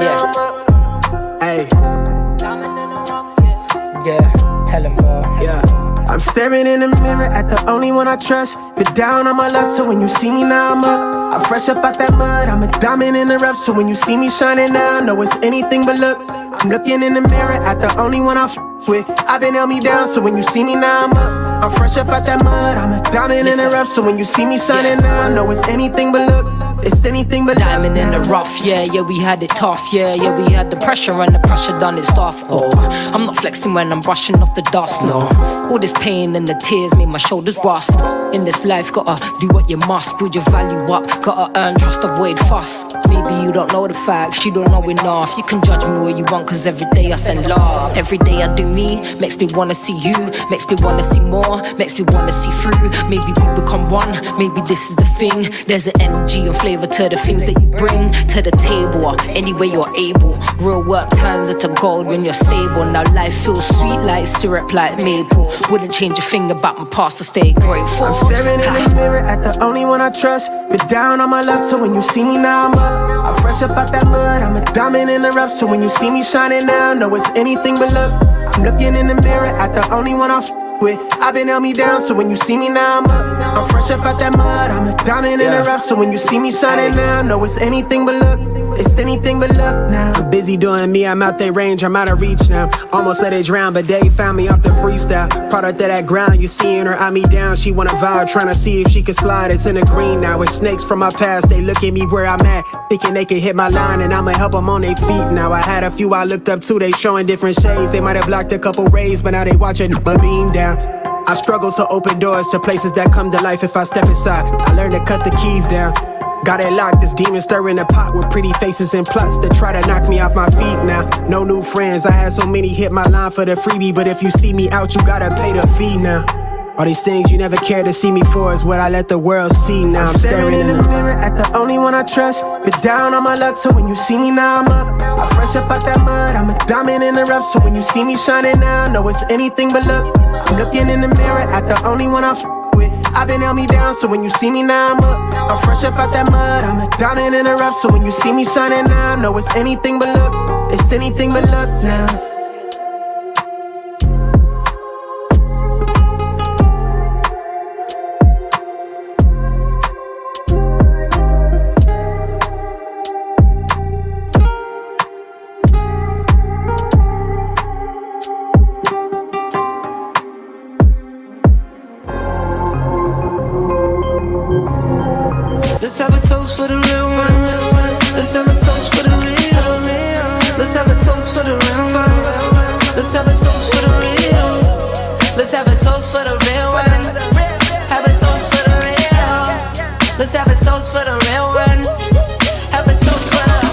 now I'm up. Hey. Yeah, tell him, bro. Yeah. I'm staring in the mirror at the only one I trust. Been down on my luck, so when you see me now I'm up. I'm fresh up out that mud, I'm a diamond in the rough. So when you see me shining now, know it's anything but luck. I'm looking in the mirror at the only one I with. I've been held me down, so when you see me now I'm up. I'm fresh up out that mud, I'm a diamond in the rough. So when you see me shining now, know it's anything but luck. It's anything but diamond in the rough, yeah, we had it tough, yeah, we had the pressure and the pressure done its stuff. Oh, I'm not flexing when I'm brushing off the dust, no. All this pain and the tears made my shoulders rust. In this life, gotta do what you must, build your value up, gotta earn trust, avoid fuss. Maybe you don't know the facts, you don't know enough. You can judge me all you want, cause every day I send love. Every day I do me, makes me wanna see you, makes me wanna see more, makes me wanna see through. Maybe we become one, maybe this is the thing. There's an energy and flavor to the things that you bring to the table, any way you're able. Real work turns into gold when you're stable. Now life feels sweet like syrup, like maple. Wouldn't change a thing about my past to stay grateful. I'm staring in the mirror at the only one I trust. Been down on my luck, so when you see me now I'm up. I'm fresh up out that mud, I'm a diamond in the rough. So when you see me shining now, know it's anything but luck. I'm looking in the mirror at the only one I with. I've been held me down, so when you see me now I'm up. I'm fresh up out that mud, I'm a diamond in the rough. So when you see me shining now, know it's anything but luck. It's anything but luck now. I'm busy doing me, I'm out their range, I'm out of reach now. Almost let it drown, but they found me off the freestyle. Product of that ground, you seeing her eye me down. She wanna vibe, trying to see if she can slide. It's in the green now, it's snakes from my past. They look at me where I'm at, thinking they could hit my line, and I'ma help them on their feet now. I had a few I looked up to, they showing different shades. They might have blocked a couple rays, but now they watching my beam down. I struggle to open doors to places that come to life if I step inside. I learned to cut the keys down. Got it locked, this demon stirring the pot with pretty faces and plots that try to knock me off my feet now. No new friends, I had so many hit my line for the freebie, but if you see me out, you gotta pay the fee now. All these things you never cared to see me for is what I let the world see now. I'm staring in the mirror at the only one I trust. Been down on my luck, so when you see me now I'm up. I'm fresh up out that mud, I'm a diamond in the rough. So when you see me shining now, know it's anything but luck. I'm looking in the mirror at the only one I with. I've been held me down, so when you see me now I'm up. I'm fresh up out that mud, I'm a diamond in the rough. So when you see me shining now, know it's anything but luck. It's anything but luck now. Let's have a toast for the real ones. Let's have a toast for the real. Let's have a toast for the real ones. Let's have a toast for the real. Let's have a toast for the real ones. Have a toast for the real. Let's have a toast for the real ones. Have a toast for the real.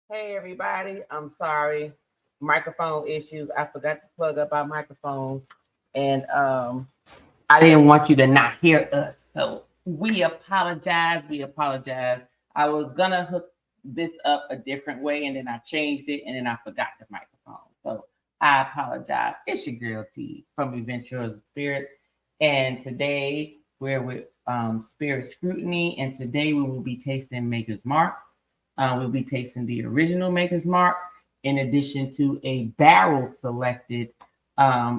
Hey everybody, I'm sorry, microphone issues. I forgot to plug up our microphone, and I didn't want you to not hear us. So we apologize. I was gonna hook this up a different way, and then I changed it, and then I forgot the microphone. So I apologize. It's your girl T from Eventyoursofspirits, Spirits, and today we're with Spirit Scrutiny, and today we will be tasting Maker's Mark. We'll be tasting the original Maker's Mark, in addition to a barrel selected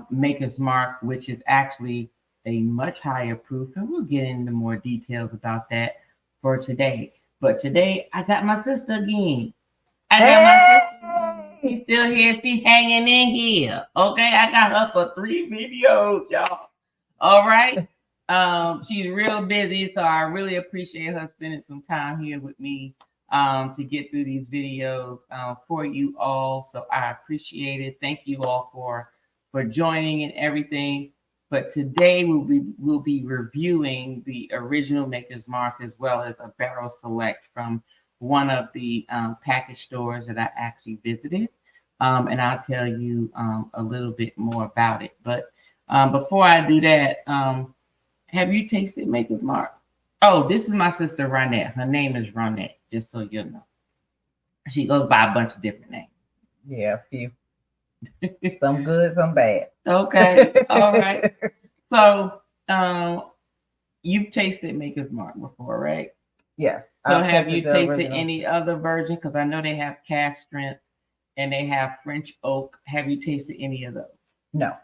Maker's Mark, which is actually a much higher proof. And we'll get into more details about that for today. But today, I got my sister again. My sister. She's still here. She's hanging in here. Okay, I got her for 3 videos, y'all. All right. She's real busy, so I really appreciate her spending some time here with me to get through these videos for you all. So I appreciate it. Thank you all for for joining and everything. But today we'll be reviewing the original Maker's Mark as well as a barrel select from one of the package stores that I actually visited. And I'll tell you a little bit more about it. But before I do that, have you tasted Maker's Mark? Oh, this is my sister Ronette. Her name is Ronette, just so you know. She goes by a bunch of different names. Yeah, a few. Some good, some bad. Okay. All right. So you've tasted Maker's Mark before, right? Yes. So I've have you the tasted original. any other version? Because I know they have cast strength and they have French oak. Have you tasted any of those? No.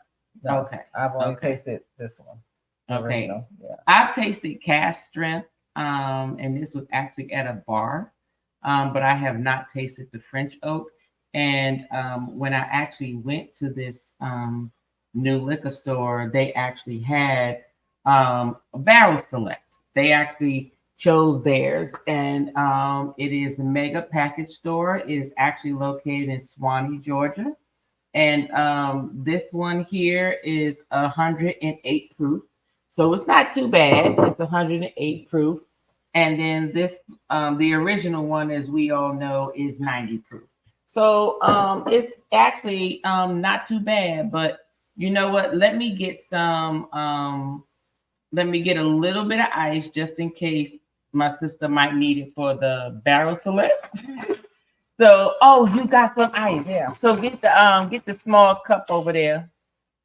Okay. I've only Okay. tasted this one. The Okay. original. Yeah. I've tasted cast strength, and this was actually at a bar, but I have not tasted the French oak. And when I actually went to this new liquor store, they actually had a barrel select. They actually chose theirs, and it is a mega package store. It is actually located in Swanee, Georgia. And this one here is 108 proof. So it's not too bad. It's 108 proof. And then this, the original one, as we all know, is 90 proof. So it's actually not too bad, but you know what? Let me get some, let me get a little bit of ice just in case my sister might need it for the barrel select. So, oh, you got some ice. Yeah. So get the small cup over there.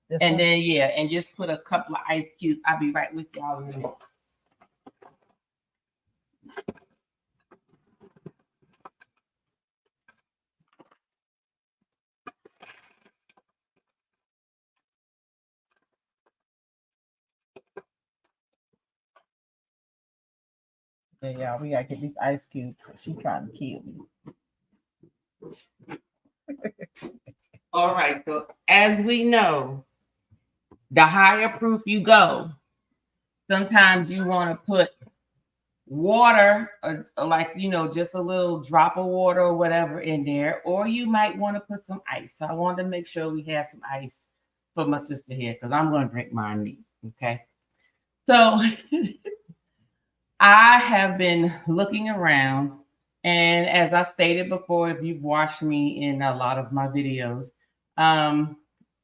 This And one? then, yeah, and just put a couple of ice cubes. I'll be right with y'all in a minute. Yeah, we gotta get these ice cubes. She trying to kill me. All right, so as we know, the higher proof you go, sometimes you want to put water, or like, you know, just a little drop of water or whatever in there, or you might want to put some ice. So I wanted to make sure we had some ice for my sister here because I'm going to drink mine neat. Okay. So I have been looking around, and as I've stated before, if you've watched me in a lot of my videos,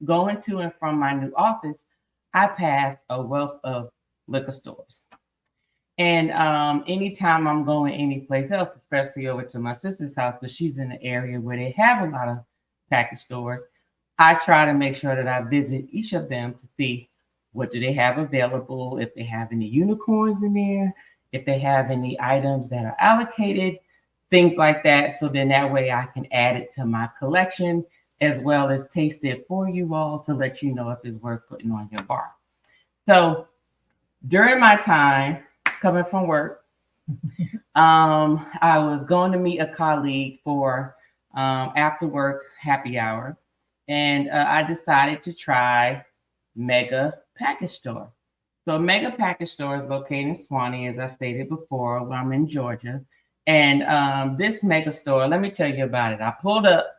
going to and from my new office, I pass a wealth of liquor stores. And anytime I'm going anyplace else, especially over to my sister's house, because she's in the area where they have a lot of package stores, I try to make sure that I visit each of them to see what do they have available, if they have any unicorns in there, if they have any items that are allocated, things like that. So then that way I can add it to my collection as well as taste it for you all to let you know if it's worth putting on your bar. So during my time coming from work, I was going to meet a colleague for after work happy hour. And I decided to try Mega Package Store. So Mega Package Store is located in Swanee, as I stated before, where I'm in Georgia. And this mega store, let me tell you about it. I pulled up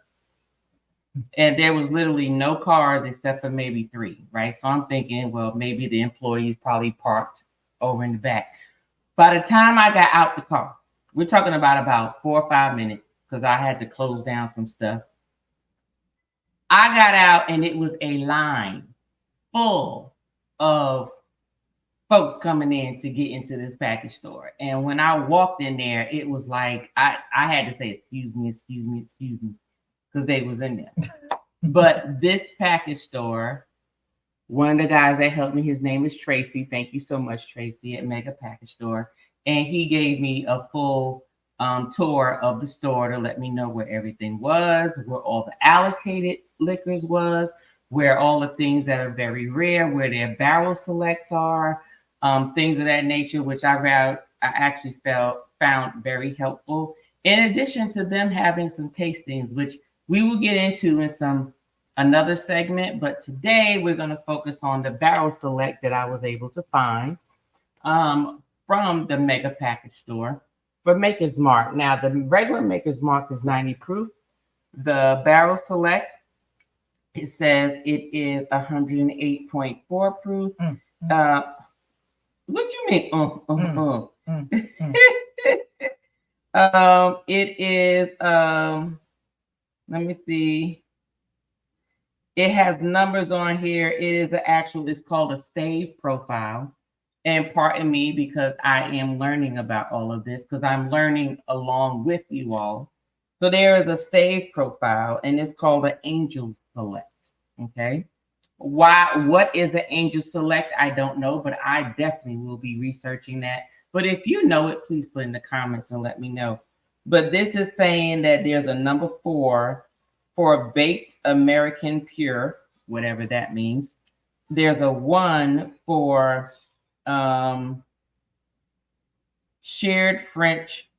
and there was literally no cars except for maybe 3, right? So I'm thinking, well, maybe the employees probably parked over in the back. By the time I got out the car, we're talking about 4 or 5 minutes because I had to close down some stuff. I got out and it was a line full of folks coming in to get into this package store. And when I walked in there, it was like I had to say, excuse me, because they was in there. But this package store, one of the guys that helped me, his name is Tracy. Thank you so much, Tracy, at Mega Package Store. And he gave me a full tour of the store to let me know where everything was, where all the allocated liquors was, where all the things that are very rare, where their barrel selects are, things of that nature, which I actually found very helpful. In addition to them having some tastings, which we will get into in another segment, but today we're going to focus on the barrel select that I was able to find from the Mega Package Store for Maker's Mark. Now, the regular Maker's Mark is 90 proof. The barrel select It says it is 108.4 proof. What you mean? It is let me see. It has numbers on here. It is it's called a stave profile. And pardon me because I am learning about all of this because I'm learning along with you all. So there is a stave profile and it's called an Angel Select. Okay. What is the Angel Select? I don't know, but I definitely will be researching that. But if you know it, please put in the comments and let me know. But this is saying that there's a number 4 for baked American pure, whatever that means. There's a 1 for shared French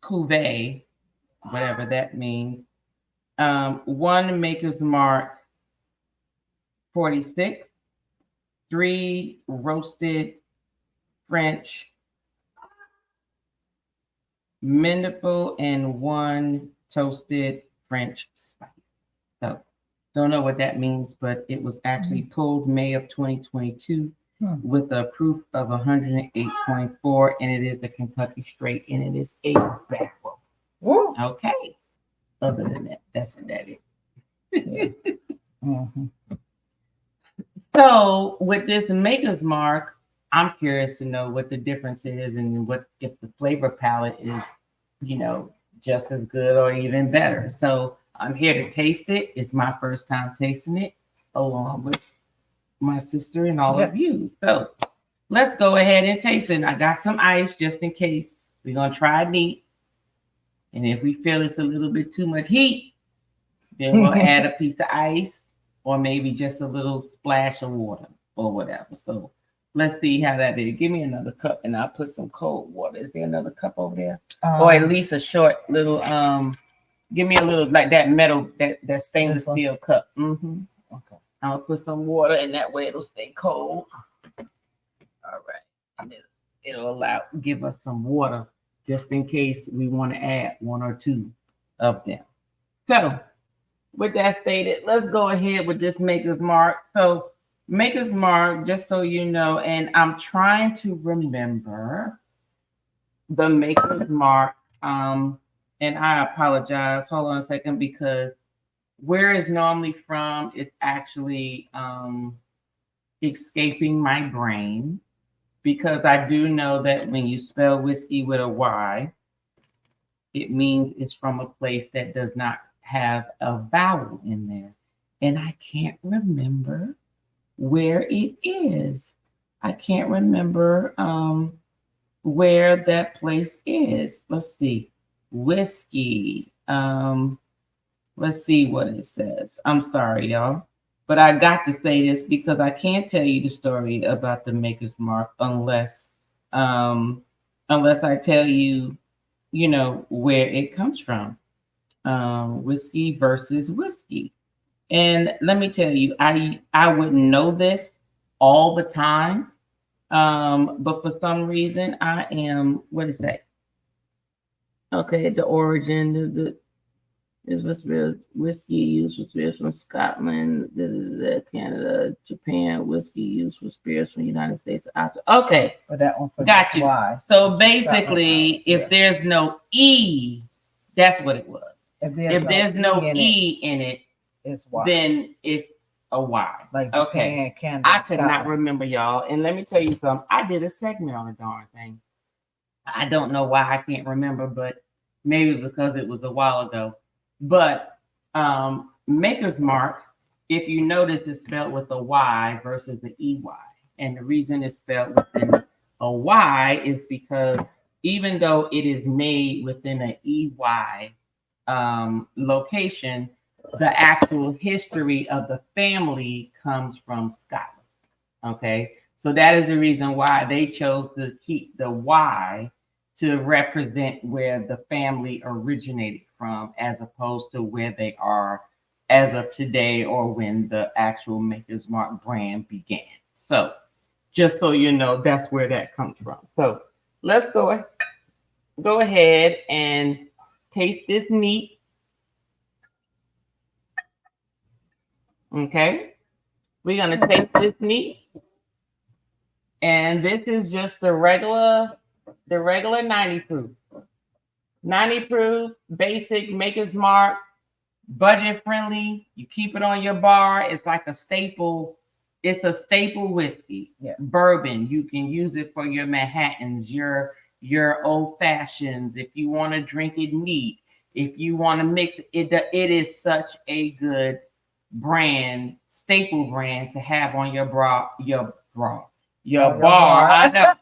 cuvee, whatever that means. 1 Maker's Mark 46, 3 roasted French Mendeful, and 1 toasted French spice. So don't know what that means, but it was actually pulled May of 2022 with a proof of 108.4, and it is the Kentucky Straight, and it is a barrel. Okay. Other than that, that's what that is. So with this Maker's Mark, I'm curious to know what the difference is and what if the flavor palette is, just as good or even better. So I'm here to taste it. It's my first time tasting it along with my sister and all of you. So let's go ahead and taste it. I got some ice just in case. We're going to try it neat. And if we feel it's a little bit too much heat, then we'll add a piece of ice or maybe just a little splash of water or whatever. So let's see how that is. Give me another cup and I'll put some cold water. Is there another cup over there? Or at least a short little, give me a little like that metal, that stainless steel cup. Okay. I'll put some water and that way it'll stay cold. All right. And it'll give us some water just in case we want to add 1 or 2 of them. So with that stated, let's go ahead with this Maker's Mark. So Maker's Mark, just so you know, and I'm trying to remember the Maker's Mark. And I apologize. Hold on a second, because where it's normally from is actually escaping my brain, because I do know that when you spell whiskey with a Y, it means it's from a place that does not have a vowel in there. And I can't remember where it is. I can't remember where that place is. Let's see. Whiskey. Let's see what it says. I'm sorry, y'all. But I got to say this because I can't tell you the story about the Maker's Mark unless I tell you, where it comes from. Whiskey versus whiskey. And let me tell you, I wouldn't know this all the time. But for some reason I am, what is that? Okay, the origin, this was whiskey used for spirits from Scotland, Canada, Japan, whiskey used for spirits from the United States. Okay, but that one got you. Why. So basically, if there's no E, that's what it was. If there's no E in it, it's Y. Then it's a Y. Like Japan, okay. Canada, I could not remember, y'all. And let me tell you something. I did a segment on the darn thing. I don't know why I can't remember, but maybe because it was a while ago. But Maker's Mark, if you notice, is spelled with a Y versus the EY. And the reason it's spelled within a Y is because even though it is made within an EY location, the actual history of the family comes from Scotland. Okay, so that is the reason why they chose to keep the Y to represent where the family originated from, as opposed to where they are as of today or when the actual Maker's Mark brand began. So just so you know, that's where that comes from. So let's go ahead and taste this neat. Okay. We're going to taste this neat. And this is just the regular 90 proof. 90 proof, basic, Maker's Mark, budget friendly. You keep it on your bar. It's like a staple. It's a staple whiskey. Yes. Bourbon. You can use it for your Manhattans, your old fashions. If you want to drink it neat, if you want to mix it, it is such a good brand, staple brand to have on your bar. I know.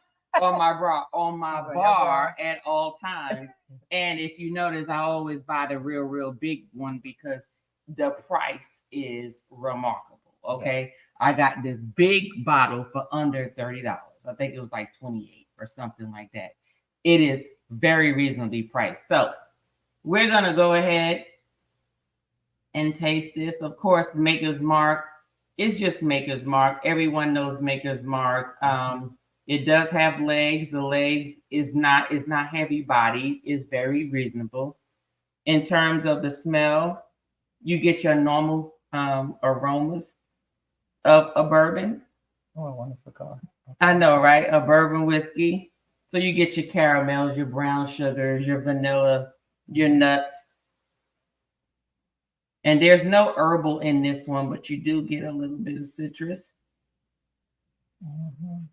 on my bar at all times. And if you notice, I always buy the real big one because the price is remarkable. Okay. I got this big bottle for under $30. I think it was like 28 or something like that. It is very reasonably priced. So we're gonna go ahead and taste this. Of course, Maker's Mark. It's just Maker's Mark. Everyone knows Maker's Mark. It does have legs. The legs is not heavy body. It's very reasonable. In terms of the smell, you get your normal aromas of a bourbon. Oh, I want a cigar. I know, right? A bourbon whiskey. So you get your caramels, your brown sugars, your vanilla, your nuts. And there's no herbal in this one, but you do get a little bit of citrus. Mm-hmm.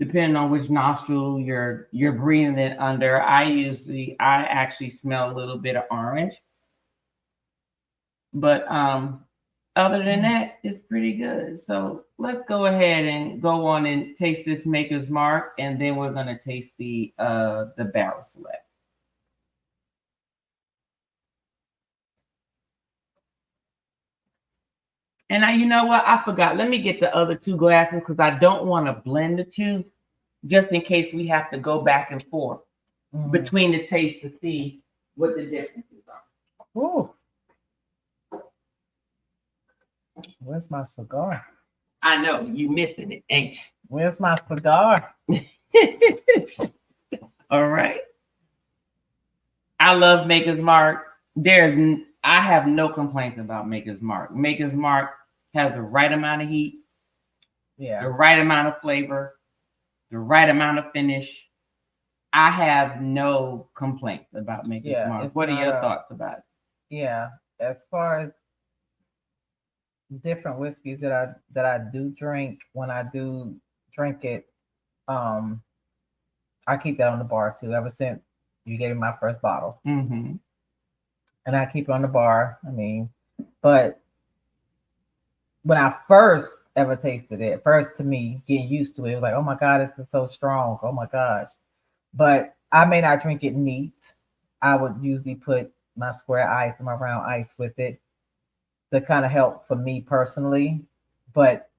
Depending on which nostril you're breathing it under. I actually smell a little bit of orange. But other than that, it's pretty good. So let's go ahead and go on and taste this Maker's Mark, and then we're gonna taste the Barrel Select. And you know what? I forgot. Let me get the other two glasses because I don't want to blend the two, just in case we have to go back and forth between the taste to see what the differences are. Ooh. Where's my cigar? I know you missing it, ain't you? Where's my cigar? All right. I love Maker's Mark. I have no complaints about Maker's Mark. Maker's Mark has the right amount of heat, the right amount of flavor, the right amount of finish. I have no complaints about Maker's Mark. What are your thoughts about it? Yeah, as far as different whiskeys that I do drink, when I do drink it, I keep that on the bar too. Ever since you gave me my first bottle, and I keep it on the bar. I mean, but when I first ever tasted it, first to me getting used to it, it was like, oh my god, this is so strong. Oh my gosh. But I may not drink it neat. I would usually put my square ice and my round ice with it to kind of help for me personally. But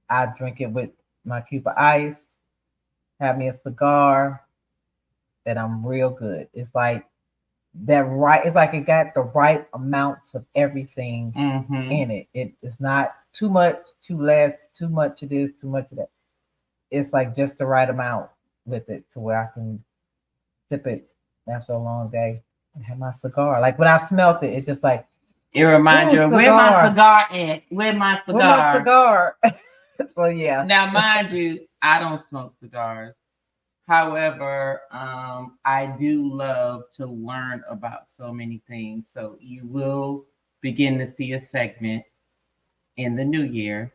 I drink it with my cube of ice, have me a cigar, and I'm real good. It's like it's like it got the right amounts of everything in it. It's not too much, too less, too much of this, too much of that. It's like just the right amount with it to where I can sip it after a long day and have my cigar. Like when I smelt it, it's just like it reminds you of where my cigar at? Where my cigar? So yeah. Now, mind you, I don't smoke cigars. However, I do love to learn about so many things. So you will begin to see a segment in the new year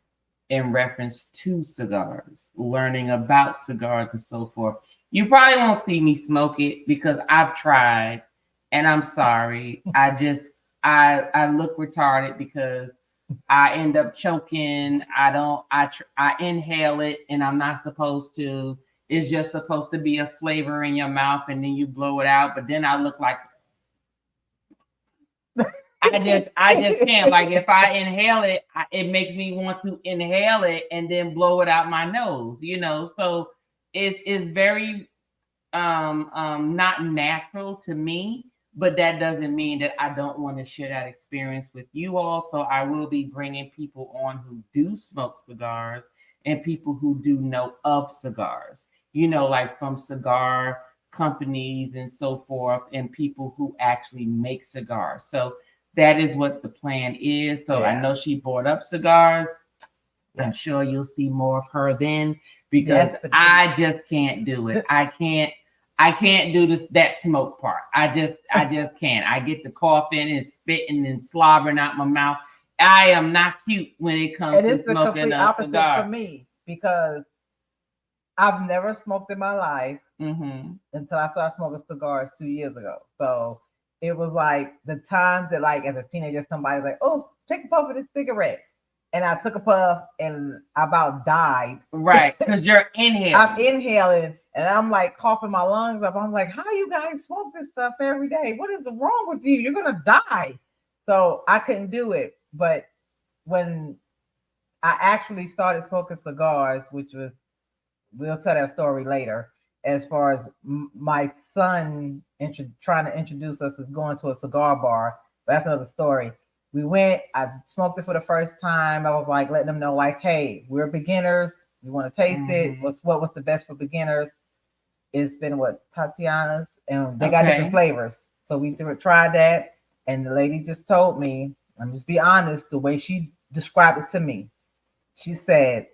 in reference to cigars, learning about cigars and so forth. You probably won't see me smoke it because I've tried, and I'm sorry. I look retarded because I end up choking. I inhale it, and I'm not supposed to. It's just supposed to be a flavor in your mouth, and then you blow it out. But then I look like I just can't. Like if I inhale it, it makes me want to inhale it and then blow it out my nose. So it's very not natural to me. But that doesn't mean that I don't want to share that experience with you all. So I will be bringing people on who do smoke cigars and people who do know of cigars. Like from cigar companies and so forth, and people who actually make cigars. So that is what the plan is. So I know she brought up cigars. I'm sure you'll see more of her then, because I just can't do it. I can't do that smoke part. I just can't. I get the coughing and spitting and slobbering out my mouth. I am not cute when it comes to smoking a cigar. For me, because I've never smoked in my life until I started smoking cigars 2 years ago. So it was like the times that, like, as a teenager, somebody's like, "Oh, take a puff of this cigarette," and I took a puff and I about died. Right, because you're inhaling. I'm inhaling and I'm like coughing my lungs up. I'm like, "How you guys smoke this stuff every day? What is wrong with you? You're gonna die." So I couldn't do it. But when I actually started smoking cigars, which was, we'll tell that story later, as far as my son trying to introduce us to going to a cigar bar. But that's another story. We went, I smoked it for the first time. I was like letting them know, like, "Hey, we're beginners. We want to taste it. What's the best for beginners?" It's been Tatiana's, and they got different flavors. So we tried that, and the lady just told me, I'm just be honest, the way she described it to me. She said,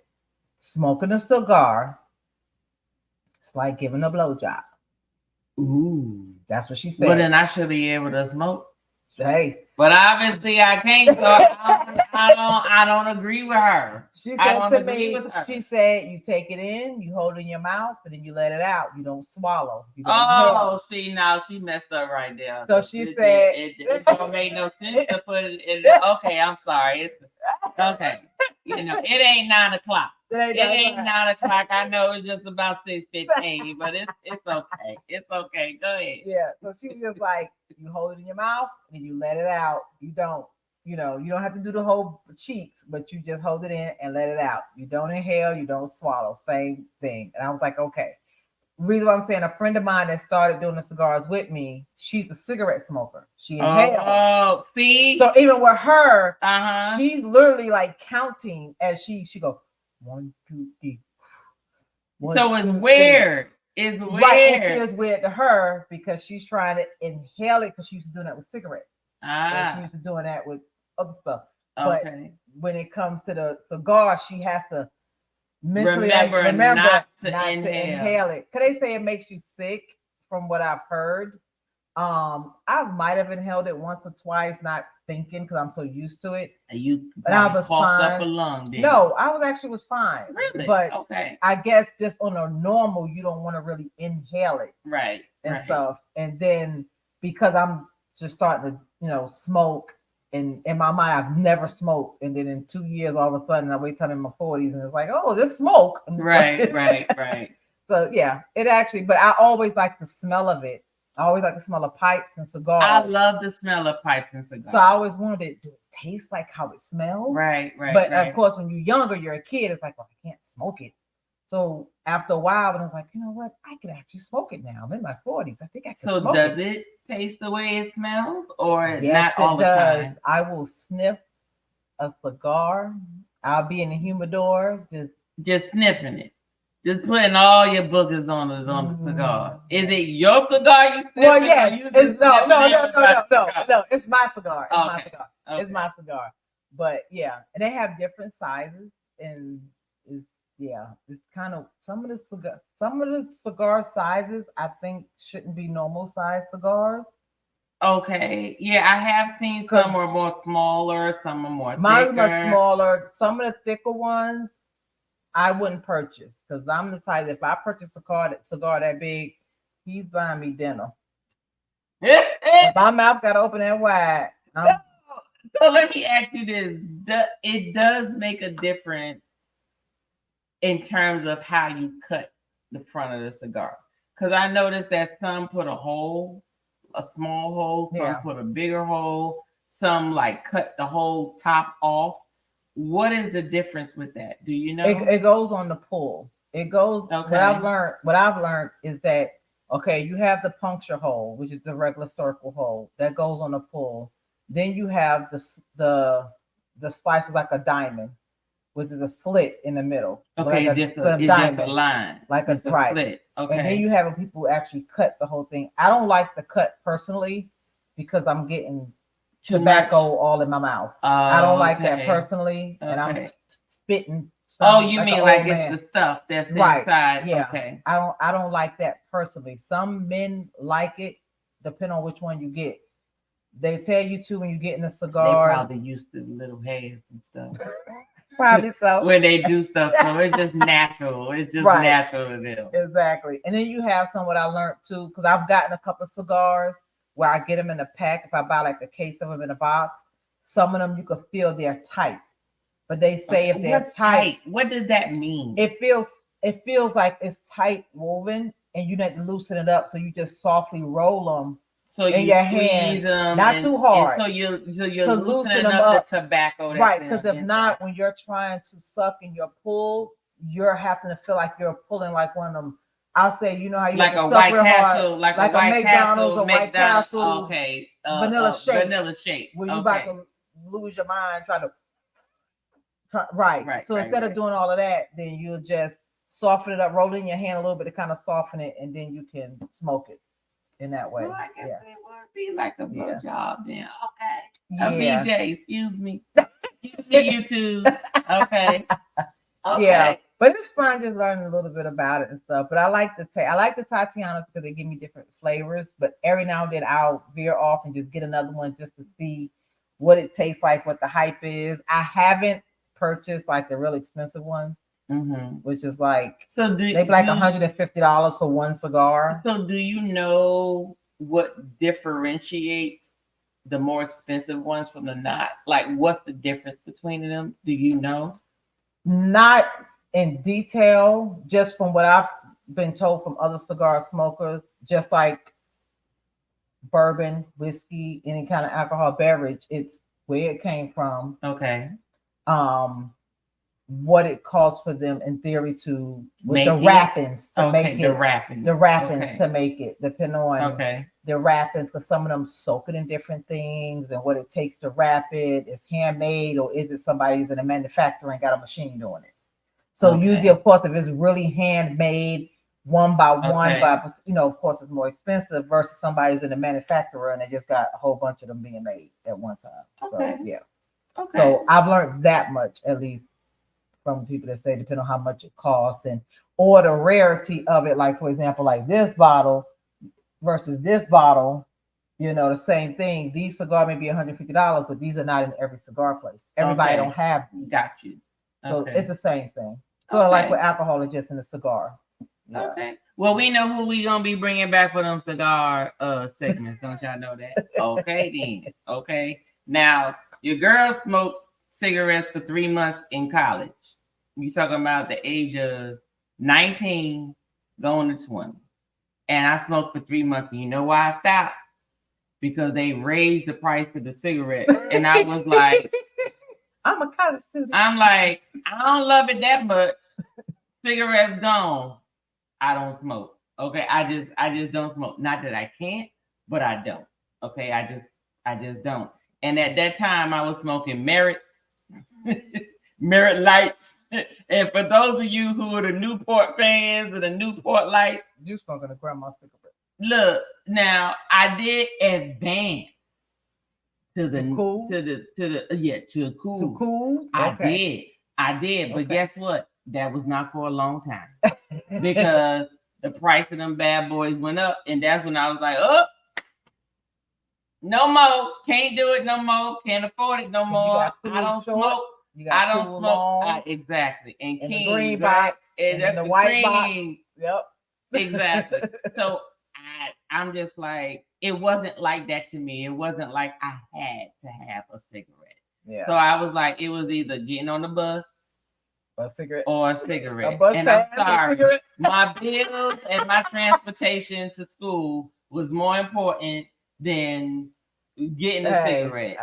"Smoking a cigar, it's like giving a blowjob." Ooh, that's what she said. Well, then I should be able to smoke. Hey, but obviously I can't. So I don't agree with her. She said to me, she said, "You take it in, you hold it in your mouth, and then you let it out. You don't swallow." You don't inhale. See, now she messed up right there. So she said, "It don't make no sense to put it in." Okay, I'm sorry. It's okay. You know, it ain't 9 o'clock. It ain't 9 o'clock. I know it's just about 6:15, but it's okay. It's okay. Go ahead. Yeah. So she was just like, you hold it in your mouth and you let it out. You don't have to do the whole cheeks, but you just hold it in and let it out. You don't inhale, you don't swallow. Same thing. And I was like, okay. Reason why I'm saying, a friend of mine that started doing the cigars with me, she's a cigarette smoker. She inhales. Oh, see. So even with her, she's literally like counting as she go 1, 2, 3. So it's weird. It's weird. Right, it feels weird to her because she's trying to inhale it because she used to doing that with cigarettes. And she used to doing that with other stuff. But when it comes to the cigar, she has to mentally remember not to inhale it. Because they say it makes you sick, from what I've heard. I might have inhaled it once or twice, not thinking because I'm so used to it. But I was fine. Up a lung, no, I was fine. Really? But I guess just on a normal, you don't want to really inhale it, right? And stuff. And then because I'm just starting to, smoke, and in my mind, I've never smoked. And then in 2 years, all of a sudden, I wait till I'm in my 40s, and it's like, oh, this smoke. Right. So yeah, it actually. But I always like the smell of it. I always like the smell of pipes and cigars. I love the smell of pipes and cigars. So I always wanted to taste like how it smells. Right. But of course, when you're younger, you're a kid. It's like, well, I can't smoke it. So after a while, I was like, you know what? I can actually smoke it now. I'm in my 40s. I think I can smoke it. So does it taste the way it smells, or not all the time? I will sniff a cigar. I'll be in the humidor, just sniffing it. Just putting all your boogers on the cigar. Is it your cigar you sniff? Well, yeah. No. It's my cigar. It's my cigar. But yeah, and they have different sizes, and it's kind of some of the cigar sizes I think shouldn't be normal size cigars. Okay. Yeah, I have seen some are more smaller, some are more thicker. Mine are smaller. Some of the thicker ones I wouldn't purchase, because I'm the type that if I purchase a cigar that big, he's buying me dinner. My mouth got to open that wide. So let me ask you this. It does make a difference in terms of how you cut the front of the cigar. Because I noticed that some put a small hole, some put a bigger hole, some like cut the whole top off. What is the difference with that? Do you know? It goes on the pull. It goes. Okay. What I've learned is that you have the puncture hole, which is the regular circle hole that goes on the pull. Then you have the slice like a diamond, which is a slit in the middle. Okay, it's just a line, like a stripe. Slit. Okay. And then you have people actually cut the whole thing. I don't like the cut personally because I'm getting tobacco all in my mouth. I don't like that personally, and I'm spitting. You mean like it's the stuff that's inside? Yeah. Okay. I don't like that personally. Some men like it, depending on which one you get. They tell you to when you get in a cigar. They probably used to little heads and stuff. Probably so. When they do stuff, so it's just natural. It's just natural to them. Exactly. And then you have some what I learned too, because I've gotten a couple of cigars where I get them in a pack. If I buy like a case of them in a box, some of them you can feel they're tight. But they say if they're tight, what does that mean? It feels like it's tight woven, and you need to loosen it up. So you just softly roll them. So in you your squeeze hands, them, not too hard. So you're loosening up the tobacco. Right, because if not, when you're trying to suck and you're pulled, you're having to feel like you're pulling like one of them. I'll say, you know how you like have a to White real Castle, hard, like a McDonald's or White Castle, okay, vanilla shake, where you about okay. to lose your mind trying to. Right. So instead of doing all of that, then you'll just soften it up, roll it in your hand a little bit to kind of soften it, and then you can smoke it in that way. Well, I guess it would be like a blow job then. Okay. Yeah. BJ, excuse me. YouTube. Okay. Yeah. But it's fun just learning a little bit about it and stuff. But I like the Tatianas because they give me different flavors. But every now and then I'll veer off and just get another one just to see what it tastes like, what the hype is. I haven't purchased like the really expensive ones, which is like they'd be like $150 for one cigar. So do you know what differentiates the more expensive ones from the not? Like, what's the difference between them? Do you know? Not in detail, just from what I've been told from other cigar smokers, just like bourbon, whiskey, any kind of alcohol beverage, it's where it came from. Okay. What it costs for them in theory to with the wrappings to make it. The wrappings to make it, depending on the wrappings, because some of them soak it in different things and what it takes to wrap it. Is handmade or is it somebody's in a manufacturer and got a machine doing it? So usually, of course, if it's really handmade one by one, by of course, it's more expensive versus somebody's in a manufacturer and they just got a whole bunch of them being made at one time. So yeah. So I've learned that much at least from people that say depending on how much it costs and or the rarity of it. Like for example, like this bottle versus this bottle, the same thing. These cigars may be $150, but these are not in every cigar place. Everybody don't have these. Got you. So it's the same thing. Sort of like with alcohol, it's just in a cigar. Yeah. Okay. Well, we know who we gonna be bringing back for them cigar segments. Don't y'all know that? Okay, then. Okay. Now, your girl smoked cigarettes for 3 months in college. You talking about the age of 19 going to 20. And I smoked for 3 months. And you know why I stopped? Because they raised the price of the cigarette. And I was like, I'm a college student. I'm like, I don't love it that much. Cigarettes gone. I don't smoke. Okay. I just don't smoke. Not that I can't, but I don't. Okay. I just don't. And at that time I was smoking Merits, Merit Lights. And for those of you who are the Newport fans of the Newport Lights, you smoking a grandma cigarette. Look, now I did advance to the cool. To the cool. I did. But guess what? That was not for a long time because the price of them bad boys went up, and that's when I was like, oh, no more. Can't do it no more. Can't afford it no more. I don't smoke. I don't smoke. Exactly. And in Kings, the green box, and the white box. Yep. Exactly. So I'm just like, it wasn't like that to me. It wasn't like I had to have a cigarette. Yeah. So I was like, it was either getting on the bus or a cigarette. And I'm sorry, my bills and my transportation to school was more important than getting a cigarette.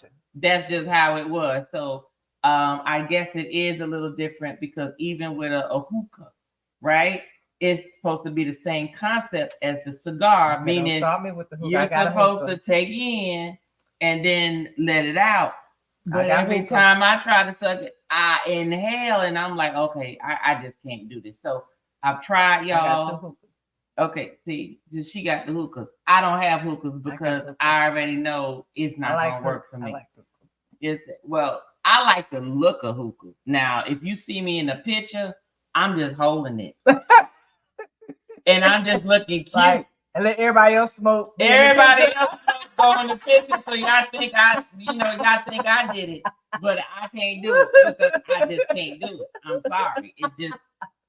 So that's just how it was. So I guess it is a little different because even with a hookah, right? It's supposed to be the same concept as the cigar, meaning you're supposed to take in and then let it out. But every time I try to suck it, I inhale and I'm like, okay, I just can't do this. So I've tried, y'all. Okay, see, she got the hookahs. I don't have hookahs because I already know it's not gonna work for me. I like the look of hookahs. Now, if you see me in the picture, I'm just holding it. And I'm just looking cute. Right. And let everybody else smoke. Everybody else go in the picture, so y'all think I did it, but I can't do it because I just can't do it. I'm sorry.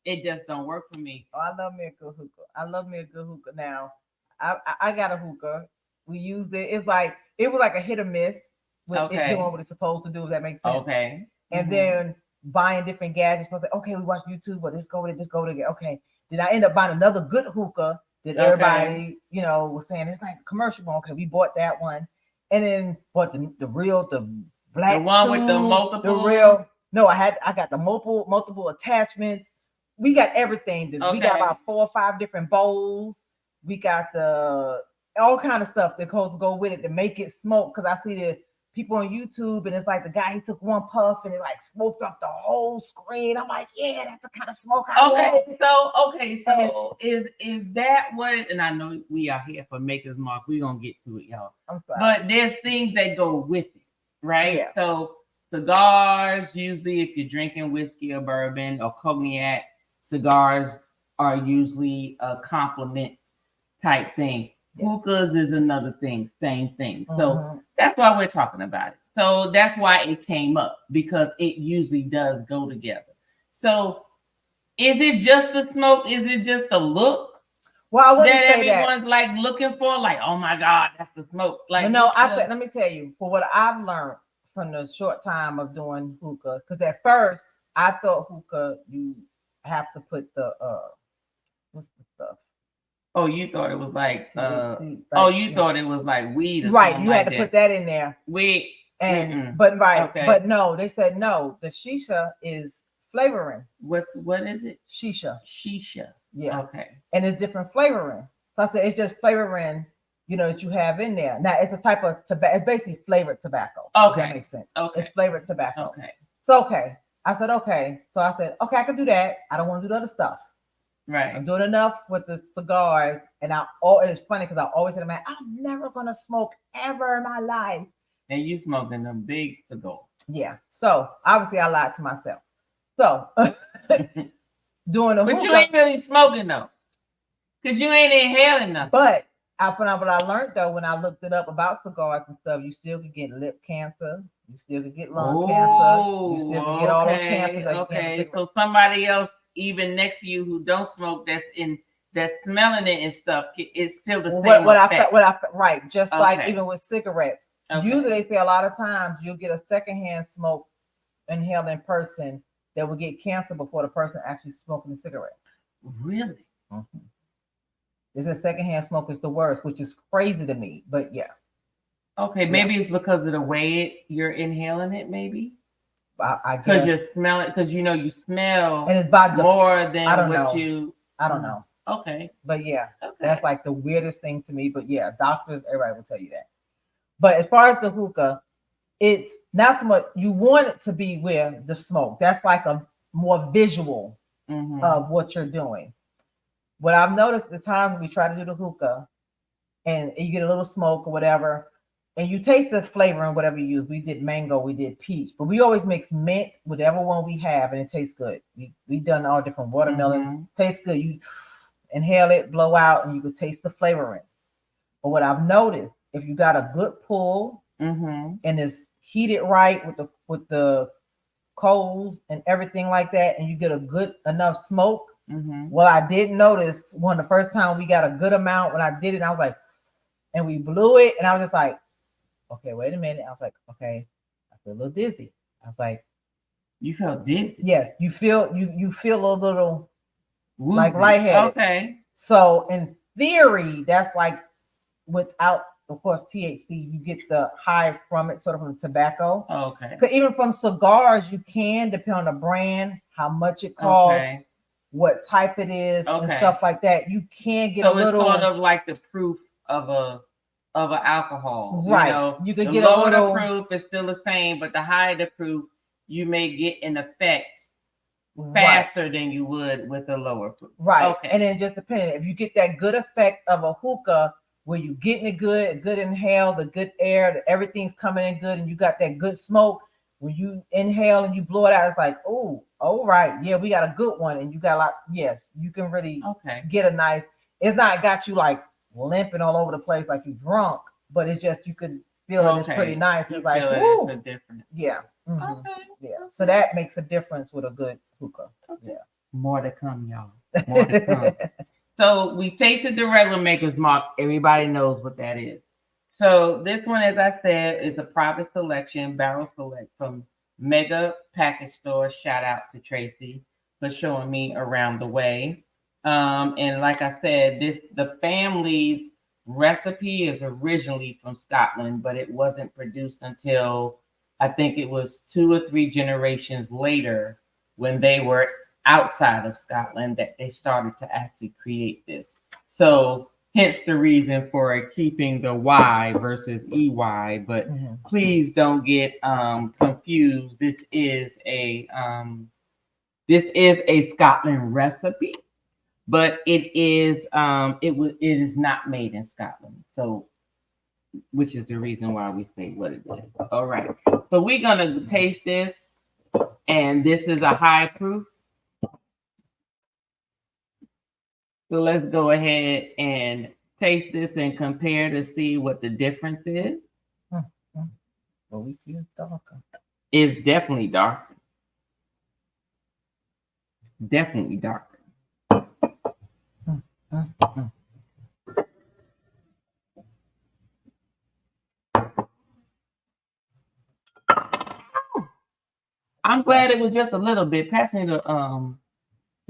It just don't work for me. Oh, I love me a good hookah. I love me a good hookah. Now, I got a hookah. We used it. It was like a hit or miss with it doing what it's supposed to do. If that makes sense. Okay. And then buying different gadgets. I was like, okay, we watch YouTube, but let's go with it. Okay. Then I end up buying another good hookah that everybody, was saying it's like a commercial one. Okay, we bought that one, and then bought the black, the one tube, with the multiple, the real. No, I got the multiple attachments. We got everything. We got about 4 or 5 different bowls. We got the all kind of stuff that goes to go with it to make it smoke. Because I see the people on YouTube, and it's like the guy, he took one puff and it like smoked up the whole screen. I'm like, yeah, that's the kind of smoke I want. So is that what? And I know we are here for Maker's Mark. We're gonna get to it, y'all. I'm sorry. But there's things that go with it, right? Yeah. So cigars, usually if you're drinking whiskey or bourbon or cognac, cigars are usually a complement type thing. Yes. Hookahs is another thing, same thing. So that's why we're talking about it. So that's why it came up, because it usually does go together. So is it just the smoke? Is it just the look? Well, I wouldn't say that everyone's like looking for, like, oh my God, that's the smoke. Like, no, let me tell you, for what I've learned from the short time of doing hookah, because at first I thought hookah, you have to put the what's the stuff? Oh, you thought it was like thought it was like weed or right? Something You had like to put that in there. Weed. And but no, they said no. The shisha is flavoring. What is it? Shisha. Yeah. Okay. And it's different flavoring. So I said it's just flavoring, that you have in there. Now it's a type of tobacco. It's basically flavored tobacco. Okay. That makes sense. Okay. It's flavored tobacco. Okay. So I said okay. So I said okay, I can do that. I don't want to do the other stuff. Right. I'm doing enough with the cigars, and it's funny because I always say, man, I'm never gonna smoke ever in my life. And you smoking a big cigar. Yeah. So obviously I lied to myself. So doing the But you ain't really smoking though. Because you ain't inhaling nothing. But I found out what I learned though when I looked it up about cigars and stuff, you still could get lip cancer, you still could get lung cancer, you still could get all those cancers. Okay. So somebody else even next to you who don't smoke that's smelling it and stuff, it's still the same effect. Right. Just like even with cigarettes. Okay. Usually they say a lot of times you'll get a secondhand smoke inhaling person that will get cancer before the person actually smoking the cigarette. Really? Mm-hmm. They say secondhand smoke is the worst, which is crazy to me, but yeah. Okay, maybe it's because of the way you're inhaling it, maybe? I guess. Because you're smelling, because you smell and it's by more than I don't know. Okay. But yeah, that's like the weirdest thing to me. But yeah, doctors, everybody will tell you that. But as far as the hookah, it's not so much you want it to be where the smoke. That's like a more visual of what you're doing. What I've noticed the times we try to do the hookah and you get a little smoke or whatever, and you taste the flavor and whatever you use. We did mango, we did peach, but we always mix mint, whatever one we have, and it tastes good. We done all different watermelon, tastes good. You inhale it, blow out, and you can taste the flavoring. But what I've noticed, if you got a good pull and it's heated right with the coals and everything like that, and you get a good enough smoke. Well, I did notice the first time we got a good amount when I did it, I was like, and we blew it, and I was just like, okay, wait a minute. I was like, okay, I feel a little dizzy. I was like, you felt dizzy? Yes, you feel a little woozy, like lightheaded. Okay. So in theory, that's like without, of course, THC, you get the high from it, sort of from the tobacco. Okay. Because even from cigars, you can, depend on the brand, how much it costs, what type it is, and stuff like that. You can get a little. So it's sort of like the proof of an alcohol, right? You could get a little. The proof is still the same, but the higher the proof, you may get an effect faster than you would with a lower proof. Right. Okay. And then just depending if you get that good effect of a hookah where you getting it good inhale, the good air, everything's coming in good, and you got that good smoke. When you inhale and you blow it out, it's like, oh, all right, yeah, we got a good one, and you got a lot. Yes, you can really get a nice. It's not got you like limping all over the place like you drunk, but it's just you could feel it. It's pretty nice. It's like, it's a difference. Yeah. Mm-hmm. Yeah. So that makes a difference with a good hookah. Yeah. More to come, y'all. More to come. So we tasted the regular Maker's Mark. Everybody knows what that is. So this one, as I said, is a private selection, barrel select from Mega Package Store. Shout out to Tracy for showing me around the way. And like I said, the family's recipe is originally from Scotland, but it wasn't produced until I think it was 2 or 3 generations later when they were outside of Scotland that they started to actually create this. So hence the reason for keeping the Y versus EY, but please don't get confused. This is a Scotland recipe, but it is not made in Scotland. So which is the reason why we say what it is. All right. So we're gonna taste this, and this is a high proof. So let's go ahead and taste this and compare to see what the difference is. Well, we see it's darker. It's definitely darker. Definitely darker. I'm glad it was just a little bit. Pass me the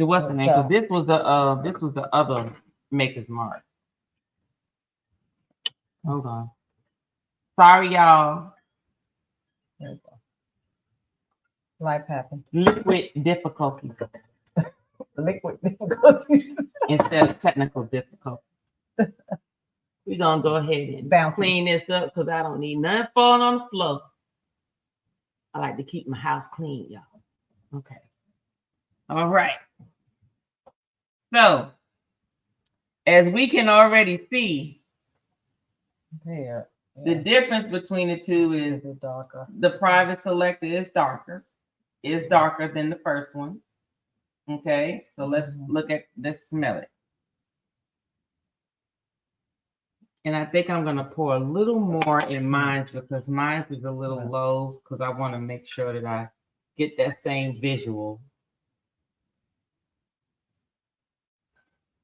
what's the name? Because this was the other Maker's Mark. Hold on. Sorry, y'all. There we go. Life happens. Liquid difficulties. Liquid difficulties. Instead of technical difficulties. We're gonna go ahead and clean this up because I don't need nothing falling on the floor. I like to keep my house clean, y'all. Okay. All right. So, as we can already see, the difference between the two is darker. The private selector is darker. It's darker than the first one. Okay. So let's smell it. And I think I'm going to pour a little more in mine because mine is a little low because I want to make sure that I get that same visual.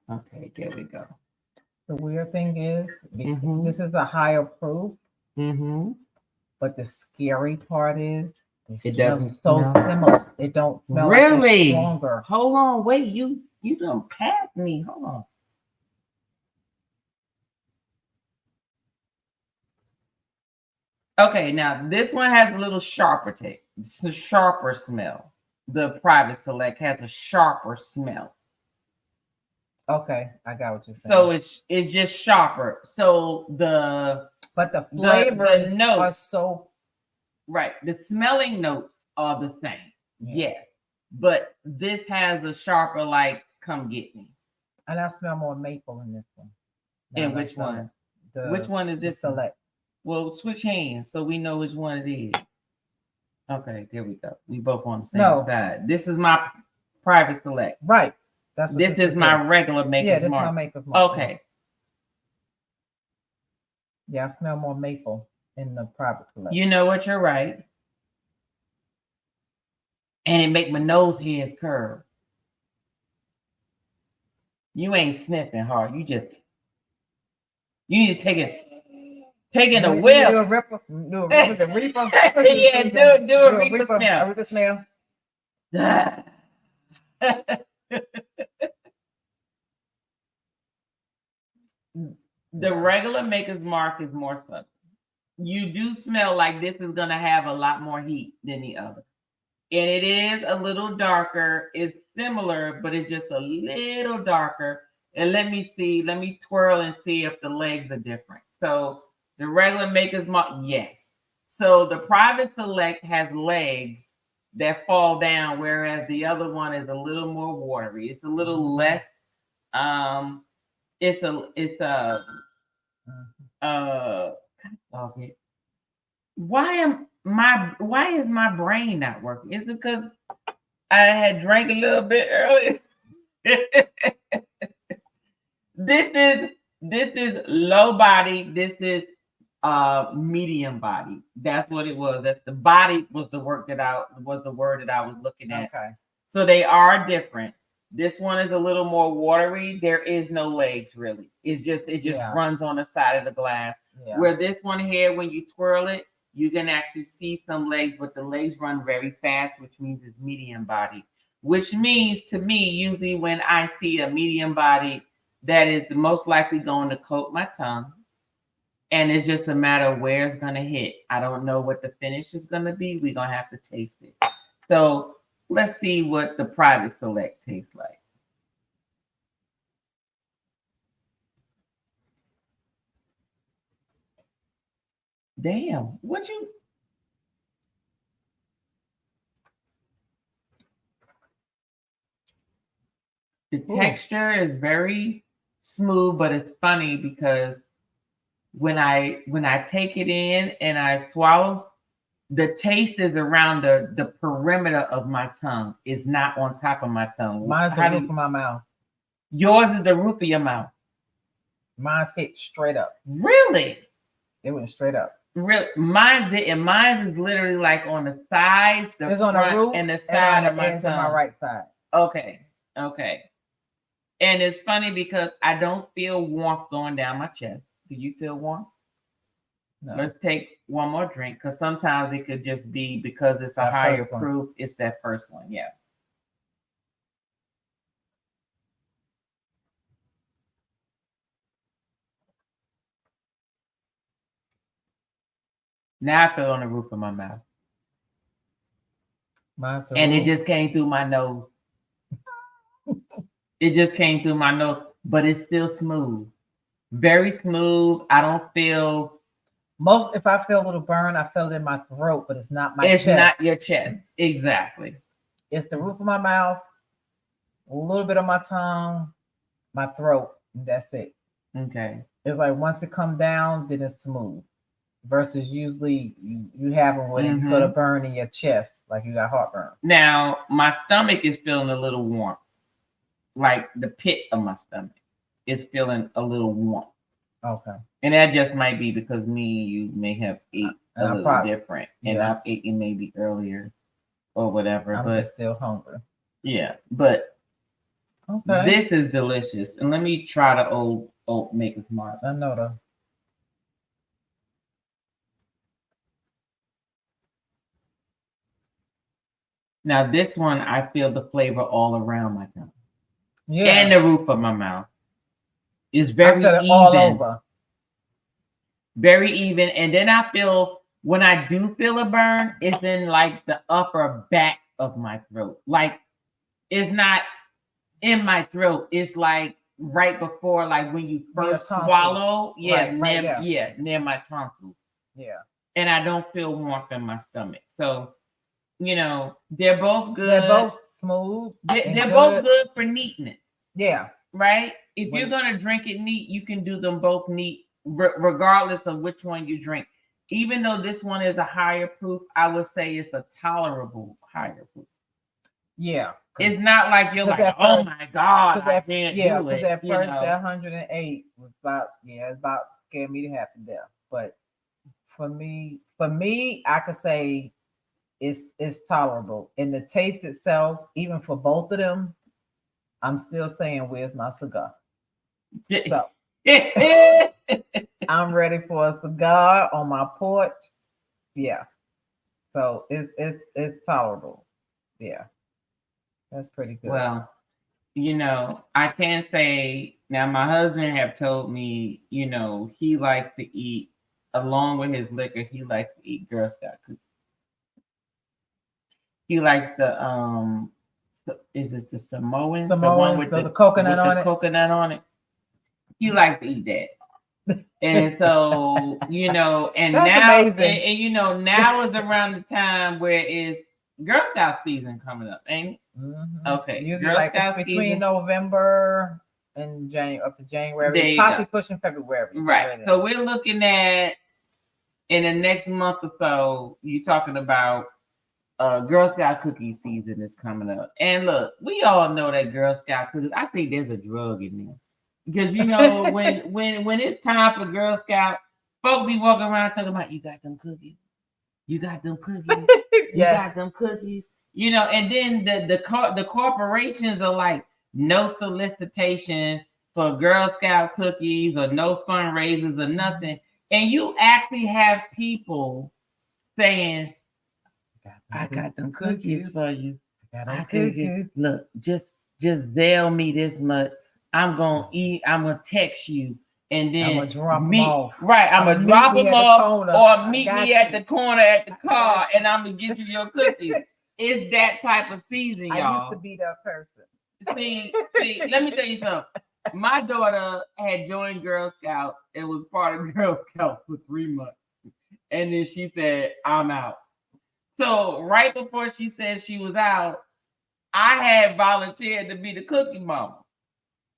Okay, there we go. The weird thing is, this is a higher proof, but the scary part is it doesn't so similar. It don't smell really like stronger. Hold on, wait, you don't pass me. Hold on. Okay, now this one has a little sharper taste. It's a sharper smell. The private select has a sharper smell. Okay, I got what you're saying. So it's just sharper. So the flavors notes are so right. The smelling notes are the same. Yes. But this has a sharper, like, come get me. And I smell more maple in this one. And which one? Which one is this? Select. Well, switch hands so we know which one it is. Okay, there we go. We both on the same side. This is my private select. Right. That's what this is my regular Maker's Mark. Yeah, this is my Maker's Mark. Okay. Yeah, I smell more maple in the private select. You know what? You're right. And it make my nose hairs curl. You ain't sniffing hard. You need to take it. Taking a whiff. Do a ripper. Do a reaper. Yeah, do a reaper smell. A reaper smell. The regular Maker's Mark is more subtle. You do smell like this is going to have a lot more heat than the other. And it is a little darker. It's similar, but it's just a little darker. And let me twirl and see if the legs are different. So the regular Maker's Mark, yes. So the private select has legs that fall down, whereas the other one is a little more watery. It's a little less. It's a okay. Why is my brain not working? Is it because I had drank a little bit earlier? This is low body. This is medium body. That's what it was. That's the body was the word that I was looking at. Okay. So they are different. This one is a little more watery. There is no legs really. It just runs on the side of the glass. Yeah. Where this one here, when you twirl it, you can actually see some legs, but the legs run very fast, which means it's medium body. Which means to me, usually when I see a medium body, that is most likely going to coat my tongue. And it's just a matter of where it's going to hit. I don't know what the finish is going to be. We're going to have to taste it. So let's see what the Private Select tastes like. Damn, what you... The texture is very smooth, but it's funny because when I take it in and I swallow, the taste is around the perimeter of my tongue. It's not on top of my tongue. Mine's the roof of my mouth. Yours is the roof of your mouth. Mine's hit straight up. Really? It went straight up. Real mine's is literally like on the sides, it's on the roof and the side of my tongue. On my right side. Okay. And it's funny because I don't feel warmth going down my chest. Do you feel warm? No. Let's take one more drink because sometimes it could just be because it's a higher proof. It's that first one. Yeah. Now I feel on the roof of my mouth. And it just came through my nose. It just came through my nose, but it's still smooth. Very smooth. I don't feel... If I feel a little burn, I feel it in my throat, but it's not my chest. It's not your Mm-hmm. chest. Exactly. It's the roof of my mouth, a little bit of my tongue, my throat. That's it. Okay. It's like once it comes down, then it's smooth. Versus usually you have them when it sort of burn in your chest, like you got heartburn. Now, my stomach is feeling a little warm. Like the pit of my stomach is feeling a little warm. Okay. And that just might be because you may have ate a little different. And I've eaten maybe earlier or whatever. But still hungry. Yeah. But this is delicious. And let me try the old Maker's Mark. I know that. Now this one, I feel the flavor all around my tongue. Yeah. And the roof of my mouth. It's very even. All over. Very even. And then I feel, when I do feel a burn, it's in like the upper back of my throat. Like, it's not in my throat. It's like right before, like when you first swallow. Yeah, near my tonsils. Yeah. And I don't feel warmth in my stomach. So, they're both good. They're both smooth. They're both good for neatness. Yeah. Right? If you're going to drink it neat, you can do them both neat, regardless of which one you drink. Even though this one is a higher proof, I would say it's a tolerable higher proof. Yeah. It's not like you're like, oh my God, I can't do it. Because at first, that 108 was it's about scared me to half to death. But for me, I could say it's tolerable. And the taste itself, even for both of them, I'm still saying, where's my cigar? So I'm ready for a cigar on my porch. Yeah. So it's tolerable. Yeah. That's pretty good. Well, I can say now my husband have told me, he likes to eat, along with his liquor, he likes to eat Girl Scout cookies. He likes the is it the Samoan? The one with the coconut on it. Coconut on it. He likes to eat that. And so, and that's now amazing. And now is around the time where it's Girl Scout season coming up, ain't it? Mm-hmm. Okay. Usually Girl like Scout between season. November and January up to There January, you possibly go. pushing February. Right. So we're looking at in the next month or so, you're talking about Girl Scout cookie season is coming up. And look, we all know that Girl Scout cookies, I think there's a drug in there. Because you know, when it's time for Girl Scout, folk be walking around talking about you got them cookies. You got them cookies. You got them cookies. You know, and then the corporations are like, no solicitation for Girl Scout cookies or no fundraisers or nothing. And you actually have people saying, I got them cookies for you. Look, just Zelle me this much. I'm gonna eat. I'm gonna text you, and then I'm gonna drop them off. Right, I'm gonna drop them off, or meet me at the corner at the car, and I'm gonna get you your cookies. It's that type of season, y'all. I used to be that person. See, let me tell you something. My daughter had joined Girl Scouts and was part of Girl Scouts for 3 months, and then she said, "I'm out." So right before she said she was out, I had volunteered to be the cookie mama.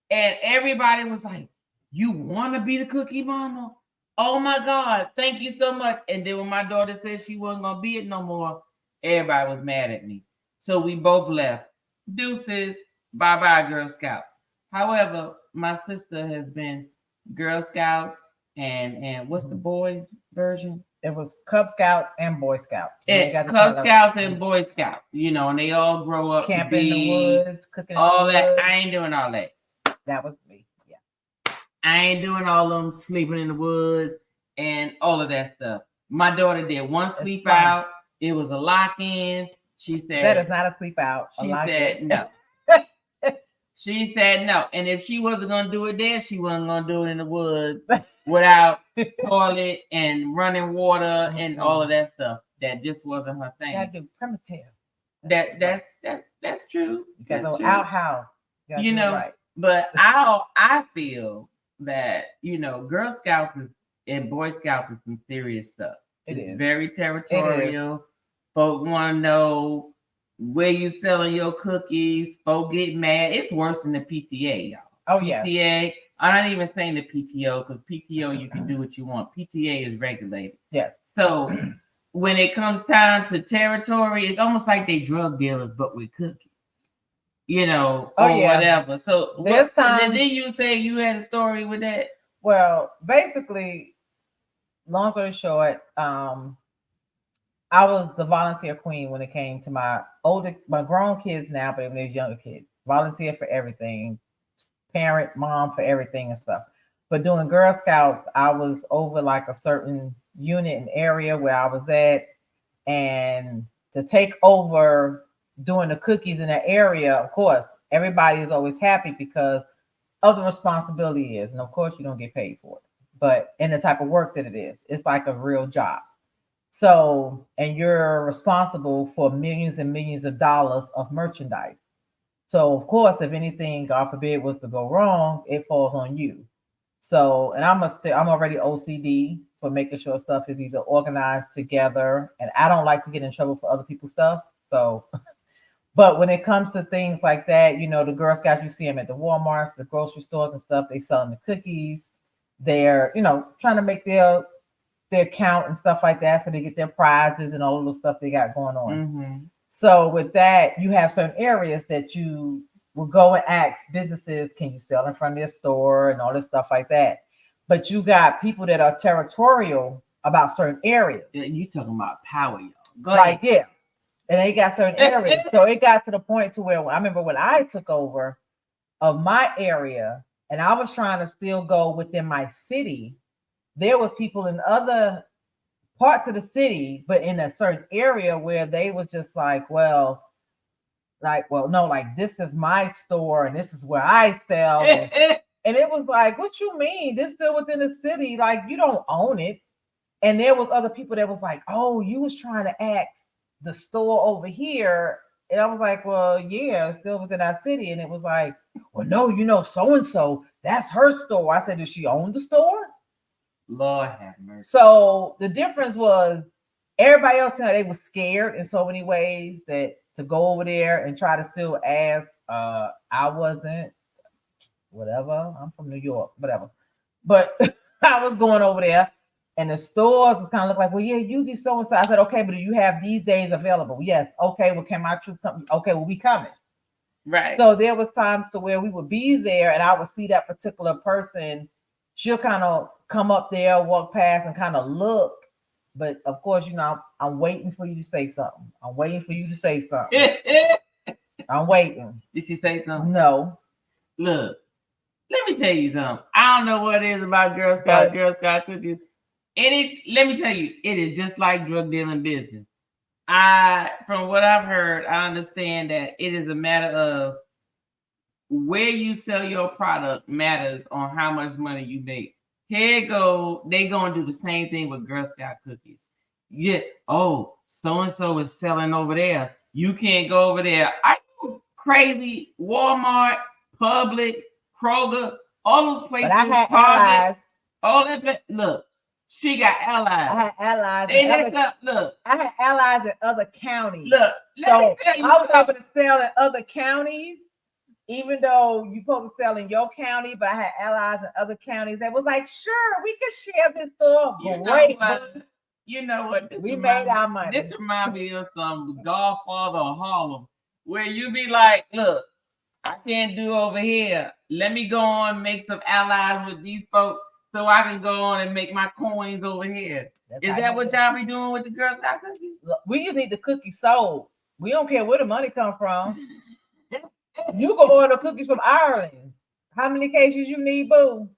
And everybody was like, you want to be the cookie mama? Oh my God, thank you so much. And then when my daughter said she wasn't going to be it no more, everybody was mad at me. So we both left. Deuces, bye-bye Girl Scouts. However, my sister has been Girl Scouts and what's the boys version? It was Cub Scouts and Boy Scouts. Cub Scouts and Boy Scouts, you know, and they all grow up camping in the woods, cooking all in the that. woods. I ain't doing all that. That was me. Yeah. I ain't doing all them sleeping in the woods and all of that stuff. My daughter did one sleep out. It was a lock-in. She said that is not a sleep out. She said no. She said no. And if she wasn't gonna do it there, she wasn't gonna do it in the woods without toilet and running water and all of that stuff. That just wasn't her thing. You gotta do primitive. That's true. You gotta go outhouse. You know, right. But I feel that, you know, Girl Scouts and Boy Scouts is some serious stuff. It's very territorial. Folk want to know where you selling your cookies. Folk get mad. It's worse than the PTA, y'all. Oh, yeah. PTA. I'm not even saying the PTO, because PTO, you can do what you want. PTA is regulated. Yes. So when it comes time to territory, it's almost like they drug dealers, but with cookies. You know, whatever. So there's times. Then you say you had a story with that? Well, basically, long story short, I was the volunteer queen when it came to my grown kids now, but when they were younger kids. Volunteer for everything, parent, mom for everything and stuff. But doing Girl Scouts, I was over like a certain unit and area where I was at, and to take over doing the cookies in that area, of course, everybody is always happy because of the responsibility is, and of course you don't get paid for it, but in the type of work that it is, it's like a real job. So, and you're responsible for millions and millions of dollars of merchandise. So of course, if anything, God forbid, was to go wrong, it falls on you. So, and I'm already OCD for making sure stuff is either organized together, and I don't like to get in trouble for other people's stuff. So but when it comes to things like that, you know, the Girl Scouts, you see them at the Walmarts, the grocery stores and stuff, they selling the cookies. They're, you know, trying to make their count and stuff like that, so they get their prizes and all of the stuff they got going on. Mm-hmm. So with that, you have certain areas that you will go and ask businesses, can you sell in front of their store and all this stuff like that. But you got people that are territorial about certain areas. Yeah, you talking about power, y'all. Go ahead. Yeah. And they got certain areas. So it got to the point to where I remember when I took over of my area and I was trying to still go within my city, there was people in other parts of the city, but in a certain area where they was just like, no, like this is my store and this is where I sell. And it was like, what you mean? This still within the city, like you don't own it. And there was other people that was like, oh, you was trying to ask the store over here. And I was like, well, yeah, it's still within our city. And it was like, well, no, you know, so-and-so, that's her store. I said, does she own the store? Lord have mercy. So the difference was everybody else, they were scared in so many ways that to go over there and try to still ask. I wasn't, whatever. I'm from New York, whatever. But I was going over there, and the stores was kind of look like, well, yeah, you do so and so. I said, okay, but do you have these days available? Yes. Okay. Well, can my troop come? Okay. Well, we coming. Right. So there was times to where we would be there, and I would see that particular person. She'll kind of come up there, walk past, and kind of look. But of course, I'm waiting for you to say something. I'm waiting for you to say something. I'm waiting. Did she say something? No. Look, let me tell you something. I don't know what it is about Girl Scout cookies. Let me tell you, it is just like drug dealing business. From what I've heard, I understand that it is a matter of where you sell your product matters on how much money you make. Here you go. They gonna do the same thing with Girl Scout cookies. Yeah. Oh, so and so is selling over there. You can't go over there. Are you crazy? Walmart, Publix, Kroger, all those places. But I had allies. All that. Look, she got allies. I had allies. I had allies in other counties. Look, so I was able to sell in other counties. Even though you're supposed to sell in your county, but I had allies in other counties that was like, sure, we could share this store. Great. You know what? We made our money. This reminds me of some Godfather of Harlem, where you be like, look, I can't do over here. Let me go on, make some allies with these folks so I can go on and make my coins over here. Is that what y'all be doing with the Girl Scout cookies? Look, we just need the cookies sold. We don't care where the money come from. You can order cookies from Ireland. How many cases you need, boo?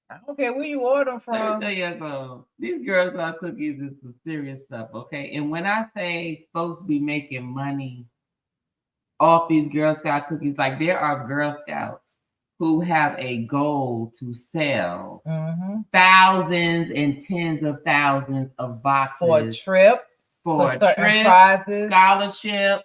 I don't care where you order them from. Let me tell you something. These Girl Scout cookies is some serious stuff, okay? And when I say folks be making money off these Girl Scout cookies, like there are Girl Scouts who have a goal to sell thousands and tens of thousands of boxes for a trip, for certain prizes, scholarship,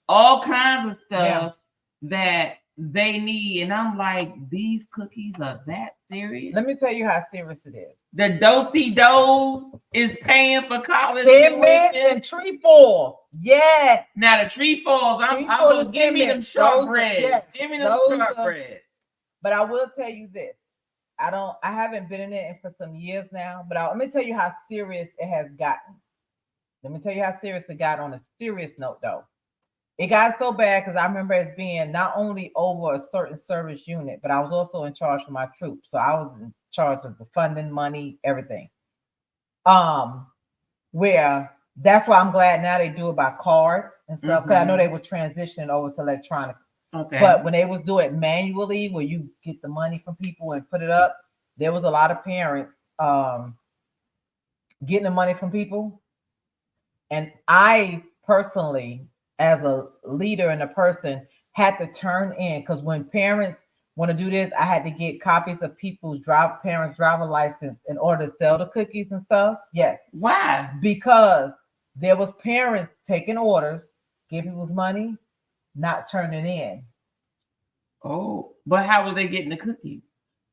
all kinds of stuff that they need. And I'm like, these cookies are that serious? Let me tell you how serious it is. The Do-Si-Dos is paying for college. Thin Mints and Trefoils. Yes. Now the Trefoils, I'm gonna give me them shortbread. Yes. Give me them shortbread. But I will tell you this. I haven't been in it for some years now, but let me tell you how serious it has gotten. Let me tell you how serious it got on a serious note, though. It got so bad because I remember as being not only over a certain service unit, but I was also in charge of my troops. So I was in charge of the funding, money, everything. Where that's why I'm glad now they do it by card and stuff, because I know they were transitioning over to electronic. Okay. But when they was doing it manually, where you get the money from people and put it up, there was a lot of parents getting the money from people. And I personally, as a leader and a person, had to turn in, because when parents want to do this, I had to get copies of people's parents' driver license in order to sell the cookies and stuff. Yes. Why? Because there was parents taking orders, giving people's money, not turning in. Oh, but how were they getting the cookies?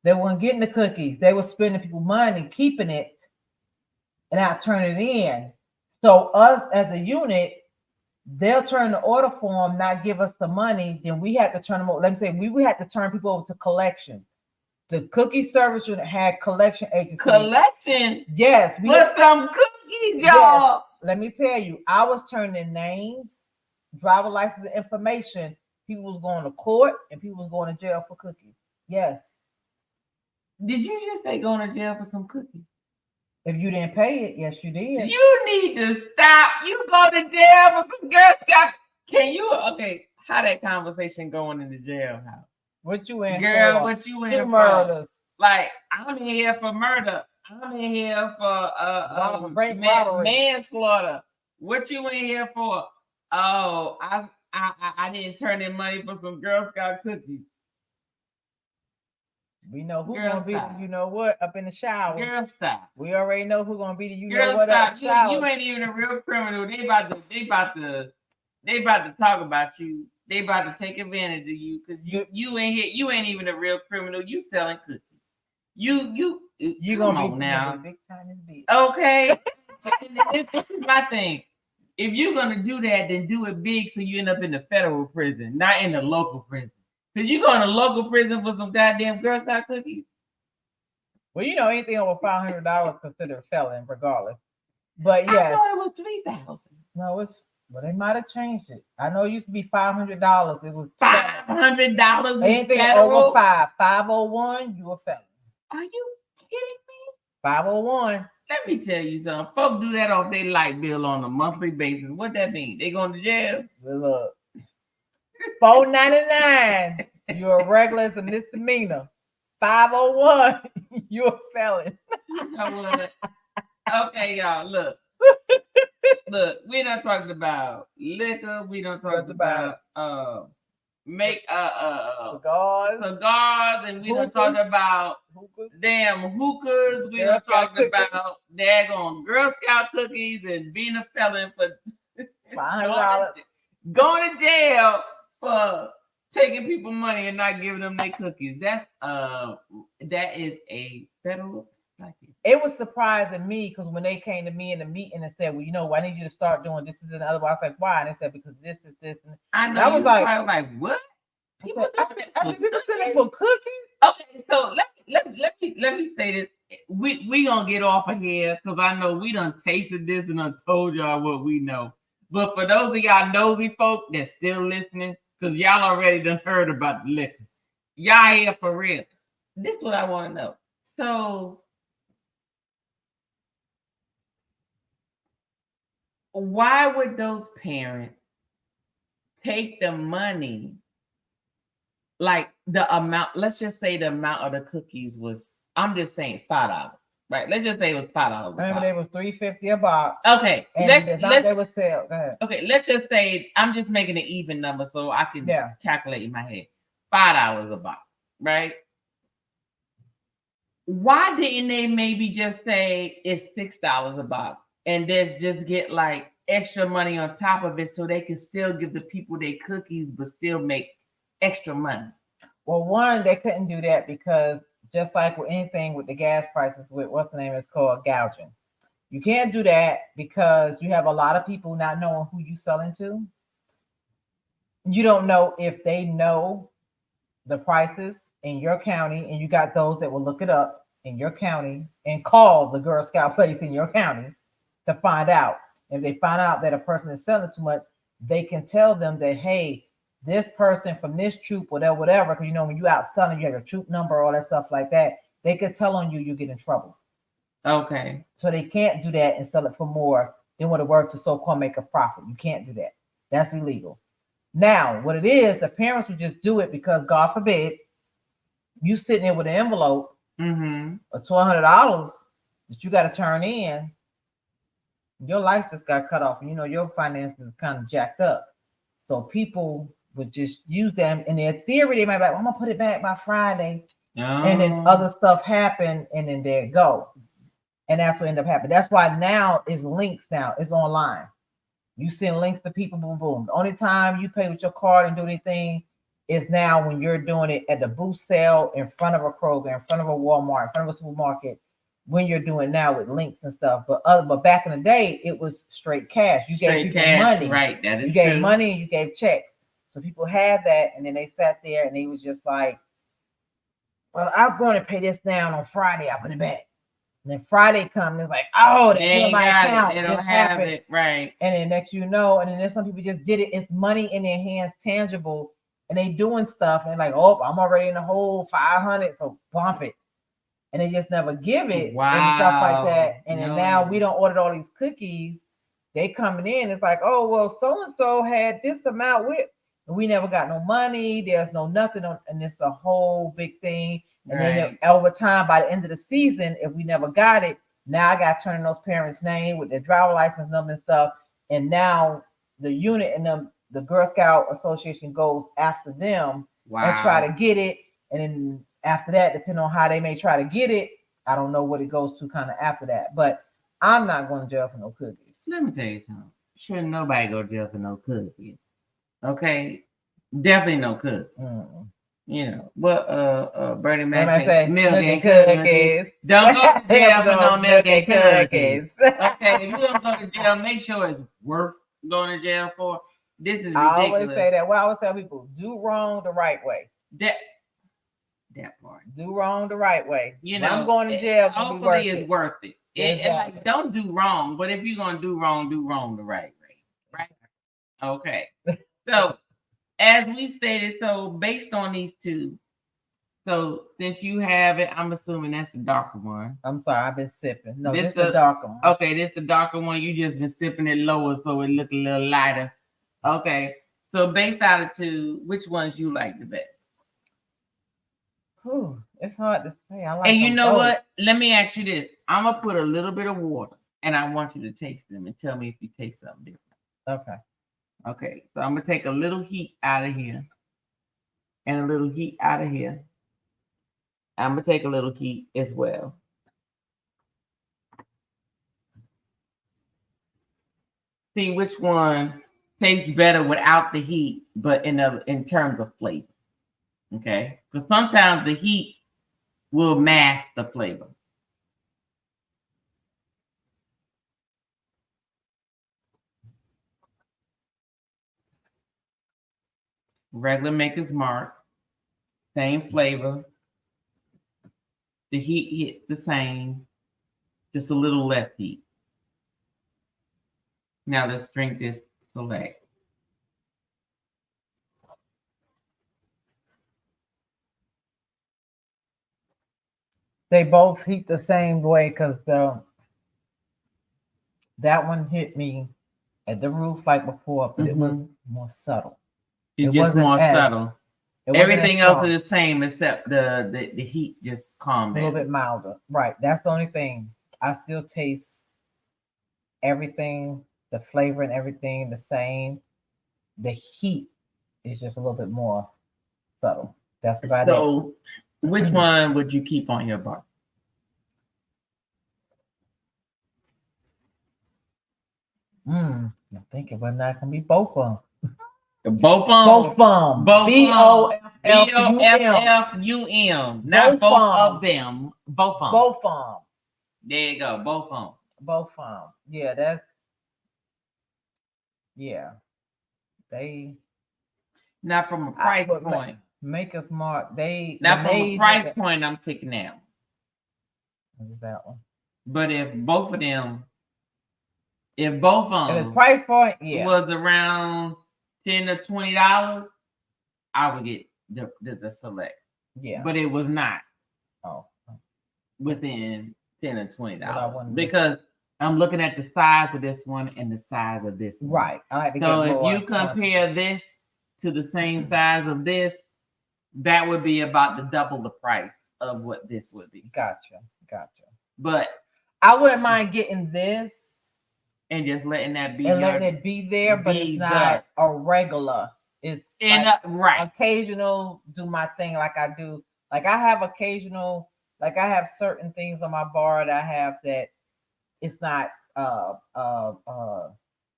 They weren't getting the cookies. They were spending people's money, keeping it, and not turning it in. So us as a unit, they'll turn the order form, not give us the money. Then we had to turn them over. Let me say, we had to turn people over to collection. The cookie service unit had collection agency. Collection? Yes. For some cookies, y'all. Yes. Let me tell you, I was turning names, driver license information. People was going to court and people was going to jail for cookies. Yes. Did you just say going to jail for some cookies? If you didn't pay it, yes, you did. You need to stop. You go to jail for some Girl Scout. How that conversation going in the jailhouse? What you in Girl, for? what you in 2 for? murders. Like, I'm here for murder. I'm in here for manslaughter. What you in here for? Oh, I didn't turn in money for some Girl Scout cookies. We know who's gonna be the, you know what, up in the shower. Girl, stop. We already know who's gonna be the Girl, know what stop. up in the shower. You ain't even a real criminal. They about to talk about you. They about to take advantage of you because you ain't here. You ain't even a real criminal. You selling cookies. You gonna come be on now. big time in bitch. Okay. This is my thing. If you're gonna do that, then do it big so you end up in the federal prison, not in the local prison. Because you go in a local prison for some goddamn Girl Scout cookies. Well, you know, anything over $500 considered felon, regardless. But yeah, I thought it was $3,000. No, well, they might have changed it. I know it used to be $500. It was $500. Anything federal? over 501, you a felon. Are you kidding me? 501. Let me tell you something. Folks do that off their light bill on a monthly basis. What that mean? They going to jail? Well, look, $4.99. You're a regular, it's a misdemeanor. 501, you're a felon. You know what? Okay, y'all, look. Look, we done talked about liquor. We done talked about cigars, and we done talked about damn hookers. We done talked about daggone Girl Scout cookies and being a felon for $500. going to jail for taking people money and not giving them their cookies. That is a federal. It was surprising me because when they came to me in the meeting and said, well, you know, I need you to start doing this and the other one. I was like, why? And they said, because this is this. And I know. I was like, what? People sending for cookies? Okay, so let me say this. We gonna get off of here because I know we done tasted this and done told y'all what we know. But for those of y'all nosy folk that's still listening, because y'all already done heard about the liquor, y'all here for real. This is what I want to know. So why would those parents take the money, like the amount, let's just say the amount of the cookies was, I'm just saying $5, right? Let's just say it was $5. Remember, they was $3.50 a box. Okay. And they would sell. Go ahead. Okay, let's just say, I'm just making an even number so I can calculate in my head. $5 a box, right? Why didn't they maybe just say it's $6 a box and just get like extra money on top of it so they can still give the people their cookies but still make extra money? Well, one, they couldn't do that because just like with anything with the gas prices, with what's the name, it's called gouging. You can't do that because you have a lot of people not knowing who you selling to. You don't know if they know the prices in your county, and you got those that will look it up in your county and call the Girl Scout place in your county to find out. If they find out that a person is selling too much, they can tell them that, hey, this person from this troop, whatever, because you know, when you out selling, you have your troop number, all that stuff like that. They could tell on you, you get in trouble. Okay. So they can't do that and sell it for more than what it worth to so-called make a profit. You can't do that. That's illegal. Now, what it is, the parents would just do it because, God forbid, you sitting there with an envelope of $1,200 that you got to turn in. Your life just got cut off. And, you know, your finances is kind of jacked up. So people would just use them. In their theory, they might be like, well, I'm going to put it back by Friday. Oh. And then other stuff happen, and then there it go. And that's what ended up happening. That's why now is links now. It's online. You send links to people, boom, boom. The only time you pay with your card and do anything is now when you're doing it at the booth sale in front of a Kroger, in front of a Walmart, in front of a supermarket, when you're doing now with links and stuff. But back in the day, it was straight cash. You gave people money. Right. That is you gave true. money and you gave checks. So people had that, and then they sat there and they was just like, well, I'm going to pay this down on Friday. I'll put it back. And then Friday comes, and it's like, oh, they ain't my account. They don't have it, right? And then next, you know, and then there's some people just did it. It's money in their hands, tangible, and they doing stuff, and like, oh, I'm already in the hole 500, so bump it, and they just never give it, and stuff like that. And then now we don't order all these cookies. They coming in, it's like, oh, well, so and so had this amount with, and we never got no money. There's no nothing on, and it's a whole big thing. And then over time, by the end of the season, if we never got it, now I got to turn in those parents' name with their driver license number and stuff. And now the unit and the Girl Scout Association goes after them and try to get it. And then after that, depending on how they may try to get it, I don't know what it goes to kind of after that. But I'm not going to jail for no cookies. Let me tell you something. Shouldn't nobody go to jail for no cookies. Okay? Definitely no cookies. You know what? Bernie Mac Everybody say said, milk milk and and cookies. cookies. Don't go to jail for no milk and cookies. cookies. Okay, if you don't go to jail, make sure it's worth going to jail for. This is ridiculous. I always say that. What I always tell people: do wrong the right way. That part. Do wrong the right way. You when know, I'm going to jail. Hopefully, it's worth it. Exactly. Like, don't do wrong. But if you're gonna do wrong the right way. Right? Okay. So, as we stated, so based on these two, so since you have it, I'm assuming that's the darker one. I'm sorry, I've been sipping. No, This this is the darker one. Okay, this the darker one. You just been sipping it lower, so it look a little lighter. Okay. So based out of two, which ones you like the best? Whew, it's hard to say. I like. And you know both. what? Let me ask you this. I'm gonna put a little bit of water, and I want you to taste them and tell me if you taste something different. Okay. Okay. So I'm gonna take a little heat out of here, and a little heat out of here. I'm gonna take a little heat as well. See which one tastes better without the heat, but in terms of flavor. Okay, because sometimes the heat will mask the flavor. Regular Maker's Mark, same flavor. The heat hits the same, just a little less heat. Now let's drink this Select. They both heat the same way because that one hit me at the roof like before, but it was more subtle. It's just more subtle. Everything else is the same except the heat just calmed down. A little bit milder. Right. That's the only thing. I still taste everything, the flavor and everything the same. The heat is just a little bit more subtle. That's about it. So which one would you keep on your bar? I think it was not gonna be both of them. Both of them. BOFFUM. Not both of them. Both of them. Both of them. There you go. Both of them. Both of them. Yeah, that's. Yeah. They. Not from a price point. Make us smart. They. Not from a price point, I'm taking out. What is that one? But if both of them. If both of them. The price point, yeah. Was around $10 to $20, I would get the Select. Yeah. But it was not. Oh. Within $10 to $20. Because I'm looking at the size of this one and the size of this one. Right. I like to so if you compare this to the same size of this, that would be about the double the price of what this would be. Gotcha. But I wouldn't mind getting this. And just letting that be. And letting it be there, but it's not a regular. It's right. Occasional, do my thing like I do. Like I have occasional, like I have certain things on my bar that I have that it's not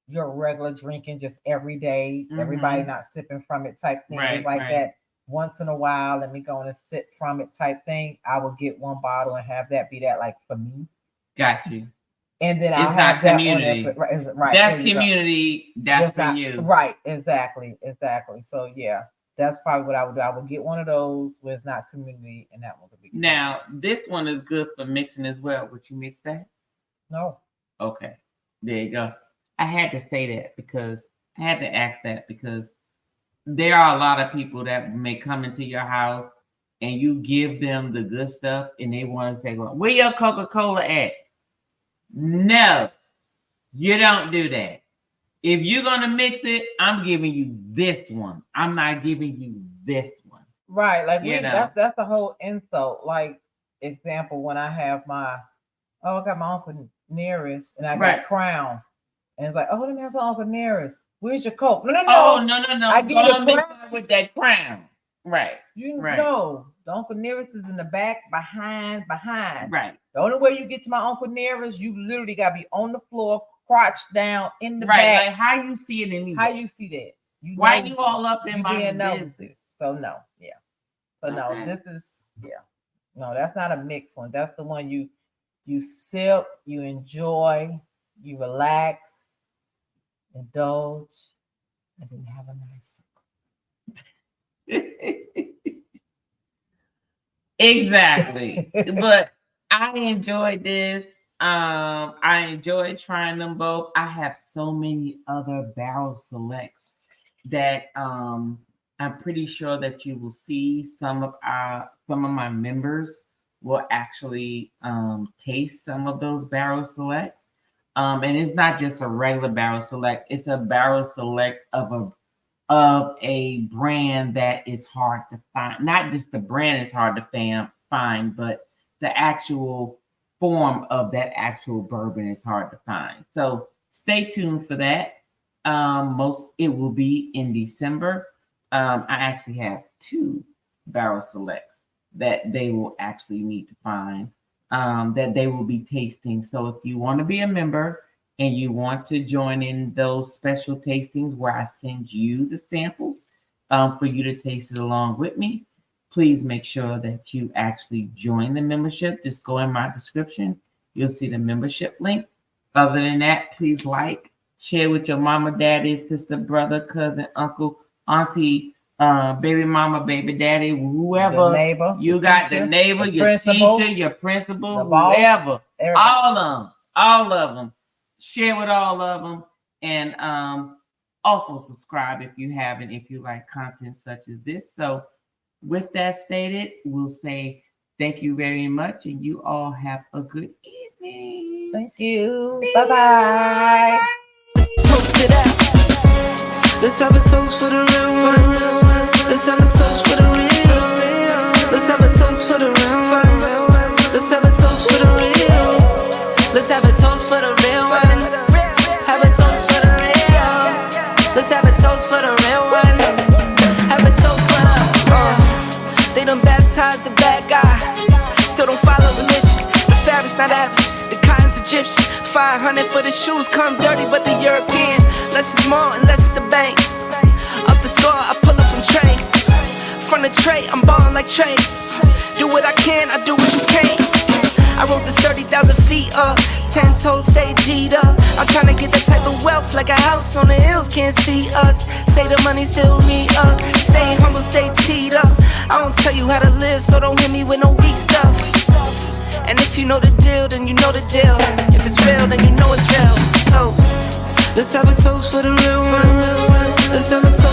your regular drinking just every day. Everybody not sipping from it type thing. It's like that once in a while, let me go and sip from it type thing. I will get one bottle and have that be that like for me. Got you. And then it's I'll not have community. That right. That's community. That's for you. Right. Exactly. So yeah, that's probably what I would do. I would get one of those where it's not community, and that one would be good. Now this one is good for mixing as well. Would you mix that? No. Okay. There you go. I had to say that because I had to ask that because there are a lot of people that may come into your house and you give them the good stuff and they want to say, well, where your Coca-Cola at? No, you don't do that. If you're gonna mix it, I'm giving you this one. I'm not giving you this one. Right, like that's the whole insult. Like example, when I have I got my Uncle Nearest and I got Crown, and it's like, oh, let me have some Uncle Nearest. Where's your Coke? No. Oh no. I give you the Crown with that Crown. Right. No, the Uncle Nearest is in the back, behind. Right. The only way you get to my Uncle Nearest, you literally gotta be on the floor, crotch down in the back. Like how you see it in me? How you see that? Why you all up in my business? So no, yeah. But no, Okay. this is no, that's not a mixed one. That's the one you sip, you enjoy, you relax, indulge, and then have a nice. Exactly. But I enjoyed this. I enjoyed trying them both. I have so many other barrel selects that I'm pretty sure that you will see some of my members will actually taste some of those barrel selects. And it's not just a regular barrel select, it's a barrel select of a brand that is hard to find. Not just the brand is hard to find, but the actual form of that actual bourbon is hard to find. So stay tuned for that. It will be in December. I actually have 2 barrel selects that they will actually need to find, that they will be tasting. So if you want to be a member and you want to join in those special tastings where I send you the samples for you to taste it along with me, please make sure that you actually join the membership. Just go in my description. You'll see the membership link. Other than that, please like, share with your mama, daddy, sister, brother, cousin, uncle, auntie, baby mama, baby daddy, whoever. Neighbor, you got teacher, the neighbor, your principal, teacher, your principal, the boss, whoever. everybody. All of them. Share with all of them. And also subscribe if you haven't, if you like content such as this. So with that stated, we'll say thank you very much, and you all have a good evening. Thank you. Bye-bye. Toast it up. Let's have a toast for the real ones. Let's have a toast for the real. Let's have a toast for the real ones. Let's have a toast for the real. Let's have a toast for the real ones. Have a toast for the real. Let's have a toast for the real ones. Have a toast for the they done baptized the bad guy. Still don't follow religion. The fabric's not average. The cotton's Egyptian. 500 for the shoes come dirty, but the European. Less is more and less is the bank. Up the score, I pull up from Trey. From the tray, I'm ballin' like Trey. Do what I can, I do what you can't. I wrote this 30,000 feet up. 10 toes stay G'd up. I'm tryna get that type of wealth like a house on the hills can't see us. Say the money still me up. Stay humble, stay teed up. I don't tell you how to live, so don't hit me with no weak stuff. And if you know the deal, then you know the deal. If it's real, then you know it's real. Toast. Let's have a toast for the real ones. Let's have a toast.